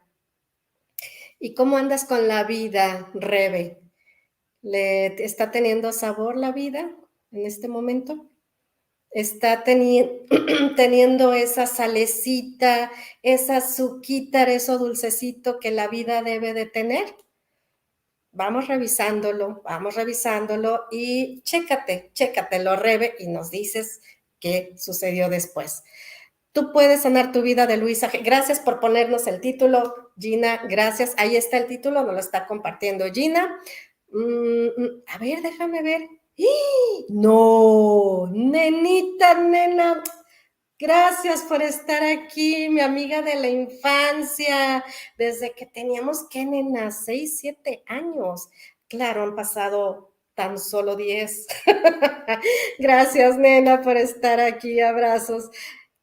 ¿Y cómo andas con la vida, Rebe? ¿Le está teniendo sabor la vida en este momento? ¿Está teniendo esa salecita, esa azuquita, eso dulcecito que la vida debe de tener? Vamos revisándolo y chécatelo, Rebe, y nos dices qué sucedió después. Tú puedes sanar tu vida, de Luisa. Gracias por ponernos el título, Gina. Gracias. Ahí está el título, nos lo está compartiendo Gina. A ver, déjame ver. No, nenita, nena. Gracias por estar aquí, mi amiga de la infancia, desde que teníamos, ¿qué, nena? 6, 7 años. Claro, han pasado tan solo 10. Gracias, nena, por estar aquí. Abrazos.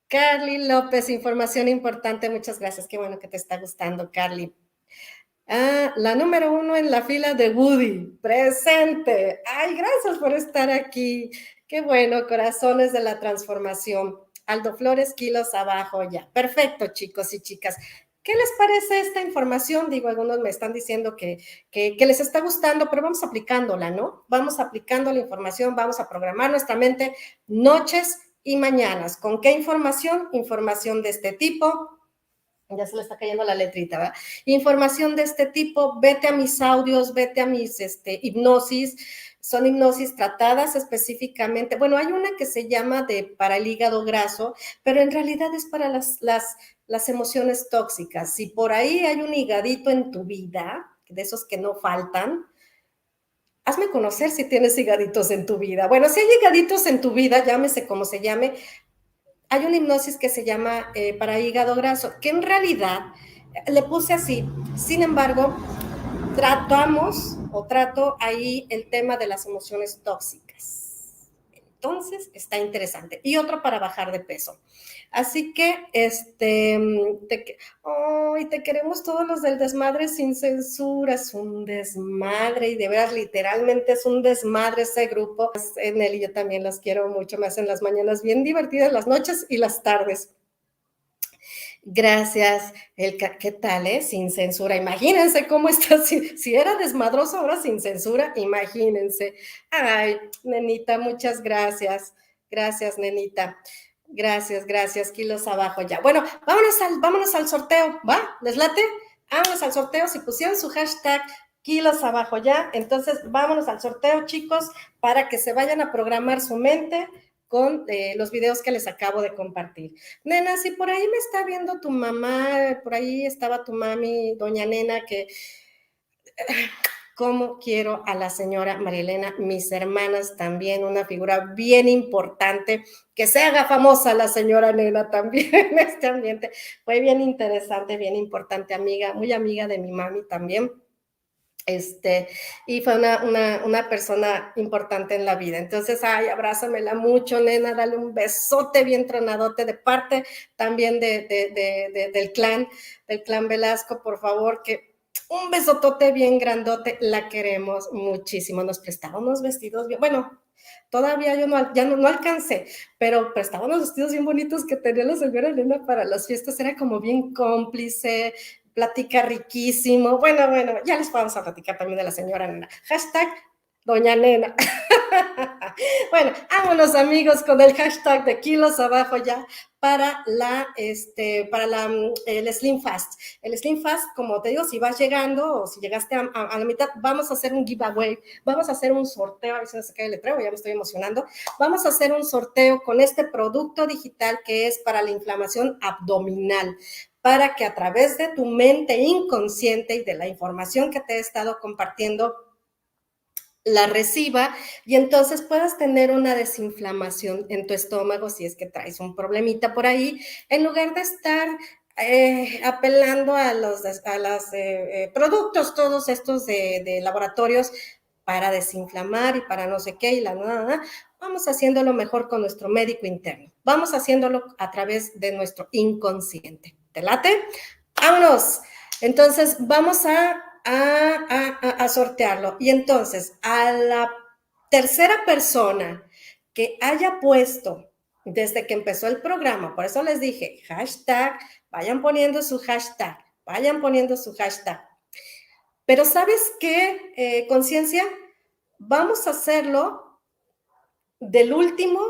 Carly López, información importante. Muchas gracias. Qué bueno que te está gustando, Carly. La número 1 en la fila de Woody. Presente. Ay, gracias por estar aquí. Qué bueno, corazones de la transformación. Aldo Flores, kilos abajo ya. Perfecto, chicos y chicas. ¿Qué les parece esta información? Digo, algunos me están diciendo que les está gustando, pero vamos aplicándola, ¿no? Vamos aplicando la información, vamos a programar nuestra mente noches y mañanas. ¿Con qué información? Información de este tipo. Ya se le está cayendo la letrita, ¿verdad? Información de este tipo, vete a mis audios, vete a mis hipnosis, son hipnosis tratadas específicamente. Bueno, hay una que se llama para el hígado graso, pero en realidad es para las emociones tóxicas. Si por ahí hay un higadito en tu vida, de esos que no faltan, hazme conocer si tienes higaditos en tu vida. Bueno, si hay higaditos en tu vida, llámese como se llame, hay una hipnosis que se llama para hígado graso, que en realidad le puse así. Sin embargo, trato ahí el tema de las emociones tóxicas. Entonces, está interesante. Y otro para bajar de peso. Así que, te queremos todos los del desmadre sin censura. Es un desmadre y de veras, literalmente es un desmadre ese grupo. Nelly y yo también los quiero mucho, me hacen las mañanas bien divertidas, las noches y las tardes. Gracias. ¿Qué tal, Sin censura. Imagínense cómo está. Si era desmadroso, ahora sin censura, imagínense. Ay, nenita, muchas gracias. Gracias, nenita. Gracias. Kilos abajo ya. Bueno, vámonos al sorteo, ¿va? ¿Les late? Vámonos al sorteo. Si pusieron su hashtag kilos abajo ya, entonces vámonos al sorteo, chicos, para que se vayan a programar su mente con los videos que les acabo de compartir. Nena, si por ahí me está viendo tu mamá, por ahí estaba tu mami, doña Nena, que cómo quiero a la señora Marielena, mis hermanas también, una figura bien importante, que se haga famosa la señora Nena también en este ambiente. Fue bien interesante, bien importante amiga, muy amiga de mi mami también. Y fue una persona importante en la vida. Entonces, ay, abrázamela mucho, nena, dale un besote bien tronadote de parte también del clan Velasco, por favor, que un besotote bien grandote, la queremos muchísimo. Nos prestaba unos vestidos bien, bueno, todavía yo no alcancé, pero prestaba unos vestidos bien bonitos que tenía la señora Nena para las fiestas, era como bien cómplice, platica riquísimo. Bueno, ya les vamos a platicar también de la señora Nena. Hashtag Doña Nena. Bueno, vámonos amigos con el hashtag de kilos abajo ya para el Slim Fast. El Slim Fast, como te digo, si vas llegando o si llegaste a la mitad, vamos a hacer un giveaway, vamos a hacer un sorteo, a ver si no se cae el letrero, ya me estoy emocionando. Vamos a hacer un sorteo con este producto digital que es para la inflamación abdominal, para que a través de tu mente inconsciente y de la información que te he estado compartiendo, la reciba y entonces puedas tener una desinflamación en tu estómago si es que traes un problemita por ahí, en lugar de estar apelando a los productos todos estos de laboratorios para desinflamar y para no sé qué y vamos haciéndolo mejor con nuestro médico interno, vamos haciéndolo a través de nuestro inconsciente. ¿Te late? ¡Vámonos! Entonces vamos a sortearlo. Y entonces, a la tercera persona que haya puesto desde que empezó el programa, por eso les dije, hashtag, vayan poniendo su hashtag, vayan poniendo su hashtag. Pero ¿sabes qué, conciencia? Vamos a hacerlo del último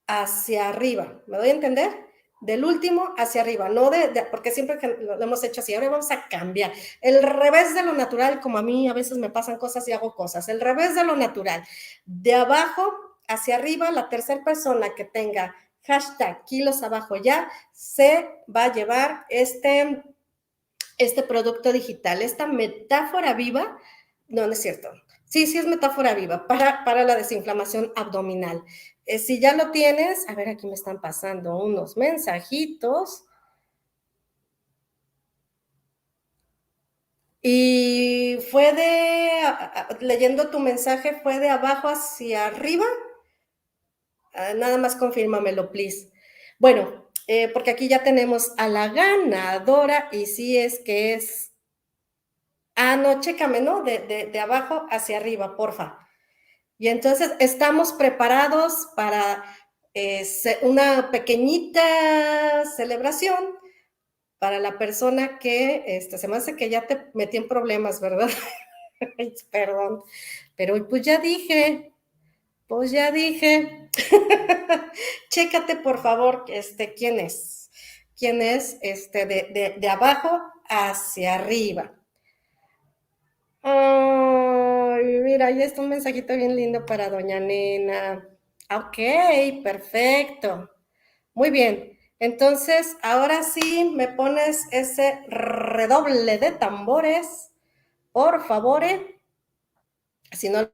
hacia arriba. ¿Me doy a entender? Del último hacia arriba, no porque siempre lo hemos hecho así, ahora vamos a cambiar. El revés de lo natural, como a mí a veces me pasan cosas y hago cosas, el revés de lo natural. De abajo hacia arriba, la tercera persona que tenga hashtag kilos abajo ya, se va a llevar este producto digital, esta metáfora viva, no es cierto, sí es metáfora viva para la desinflamación abdominal. Si ya lo tienes, a ver, aquí me están pasando unos mensajitos. Y fue leyendo tu mensaje, fue de abajo hacia arriba. Nada más confírmamelo, please. Bueno, porque aquí ya tenemos a la ganadora y sí es que es... no, chécame, ¿no? De abajo hacia arriba, porfa. Y entonces estamos preparados para una pequeñita celebración para la persona que, se me hace que ya te metí en problemas, ¿verdad? Perdón, pero pues ya dije. Chécate, por favor, quién es de abajo hacia arriba. Ay, mira, ahí está un mensajito bien lindo para Doña Nena. Ok, perfecto. Muy bien. Entonces, ahora sí me pones ese redoble de tambores, por favor. Si no...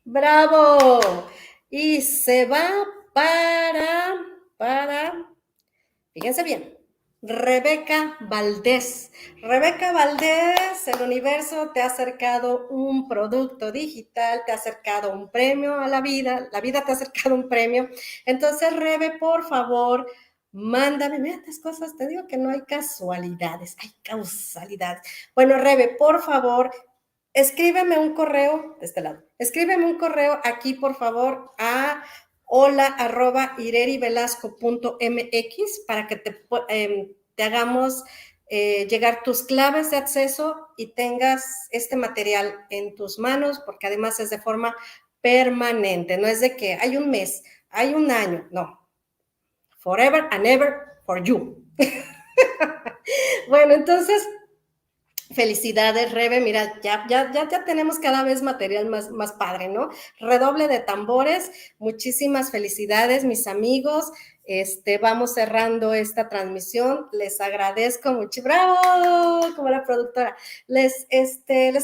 ¡Bravo! Y se va para, fíjense bien, Rebeca Valdés. Rebeca Valdés, el universo te ha acercado un producto digital, te ha acercado un premio a la vida te ha acercado un premio. Entonces, Rebe, por favor, mándame, mira estas cosas, te digo que no hay casualidades, hay causalidades. Bueno, Rebe, por favor, escríbeme un correo de este lado. Escríbeme un correo aquí, por favor, a hola@irerivelasco.mx para que te hagamos llegar tus claves de acceso y tengas este material en tus manos, porque además es de forma permanente. No es de que hay un mes, hay un año, no. Forever and ever for you. Bueno, entonces... Felicidades, Rebe, mira, ya tenemos cada vez material más padre, ¿no? Redoble de tambores, muchísimas felicidades, mis amigos. vamos cerrando esta transmisión. Les agradezco mucho. ¡Bravo! Como la productora. Les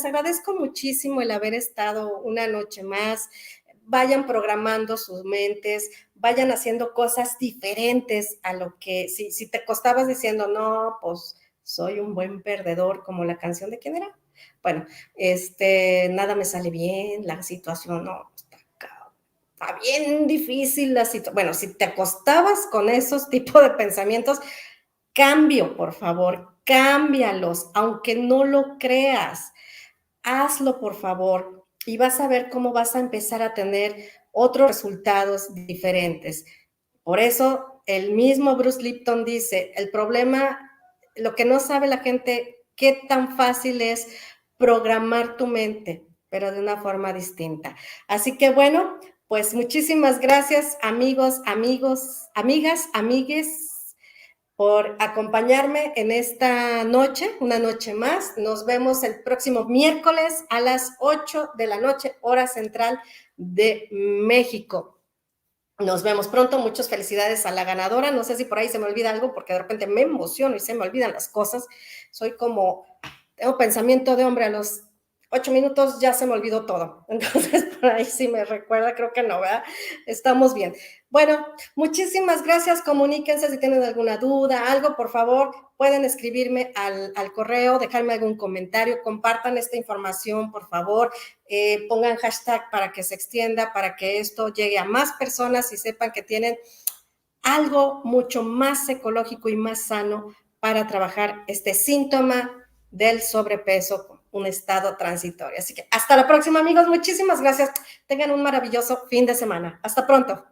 agradezco muchísimo el haber estado una noche más. Vayan programando sus mentes, vayan haciendo cosas diferentes a lo que, si te costabas diciendo, no, pues soy un buen perdedor, como la canción de quién era. Bueno, nada me sale bien, la situación no, está bien difícil la situación. Bueno, si te acostabas con esos tipos de pensamientos, cambio, por favor, cámbialos, aunque no lo creas. Hazlo, por favor, y vas a ver cómo vas a empezar a tener otros resultados diferentes. Por eso, el mismo Bruce Lipton dice, el problema, lo que no sabe la gente, qué tan fácil es programar tu mente, pero de una forma distinta. Así que bueno, pues muchísimas gracias, amigas, amigues, por acompañarme en esta noche, una noche más. Nos vemos el próximo miércoles a las 8 de la noche, hora central de México. Nos vemos pronto. Muchas felicidades a la ganadora. No sé si por ahí se me olvida algo, porque de repente me emociono y se me olvidan las cosas. Soy como, tengo pensamiento de hombre, a los 8 minutos ya se me olvidó todo. Entonces, por ahí sí me recuerda, creo que no, ¿verdad? Estamos bien. Bueno, muchísimas gracias. Comuníquense si tienen alguna duda, algo, por favor, pueden escribirme al correo, dejarme algún comentario, compartan esta información, por favor, pongan hashtag para que se extienda, para que esto llegue a más personas y sepan que tienen algo mucho más ecológico y más sano para trabajar este síntoma del sobrepeso, un estado transitorio. Así que hasta la próxima, amigos. Muchísimas gracias. Tengan un maravilloso fin de semana. Hasta pronto.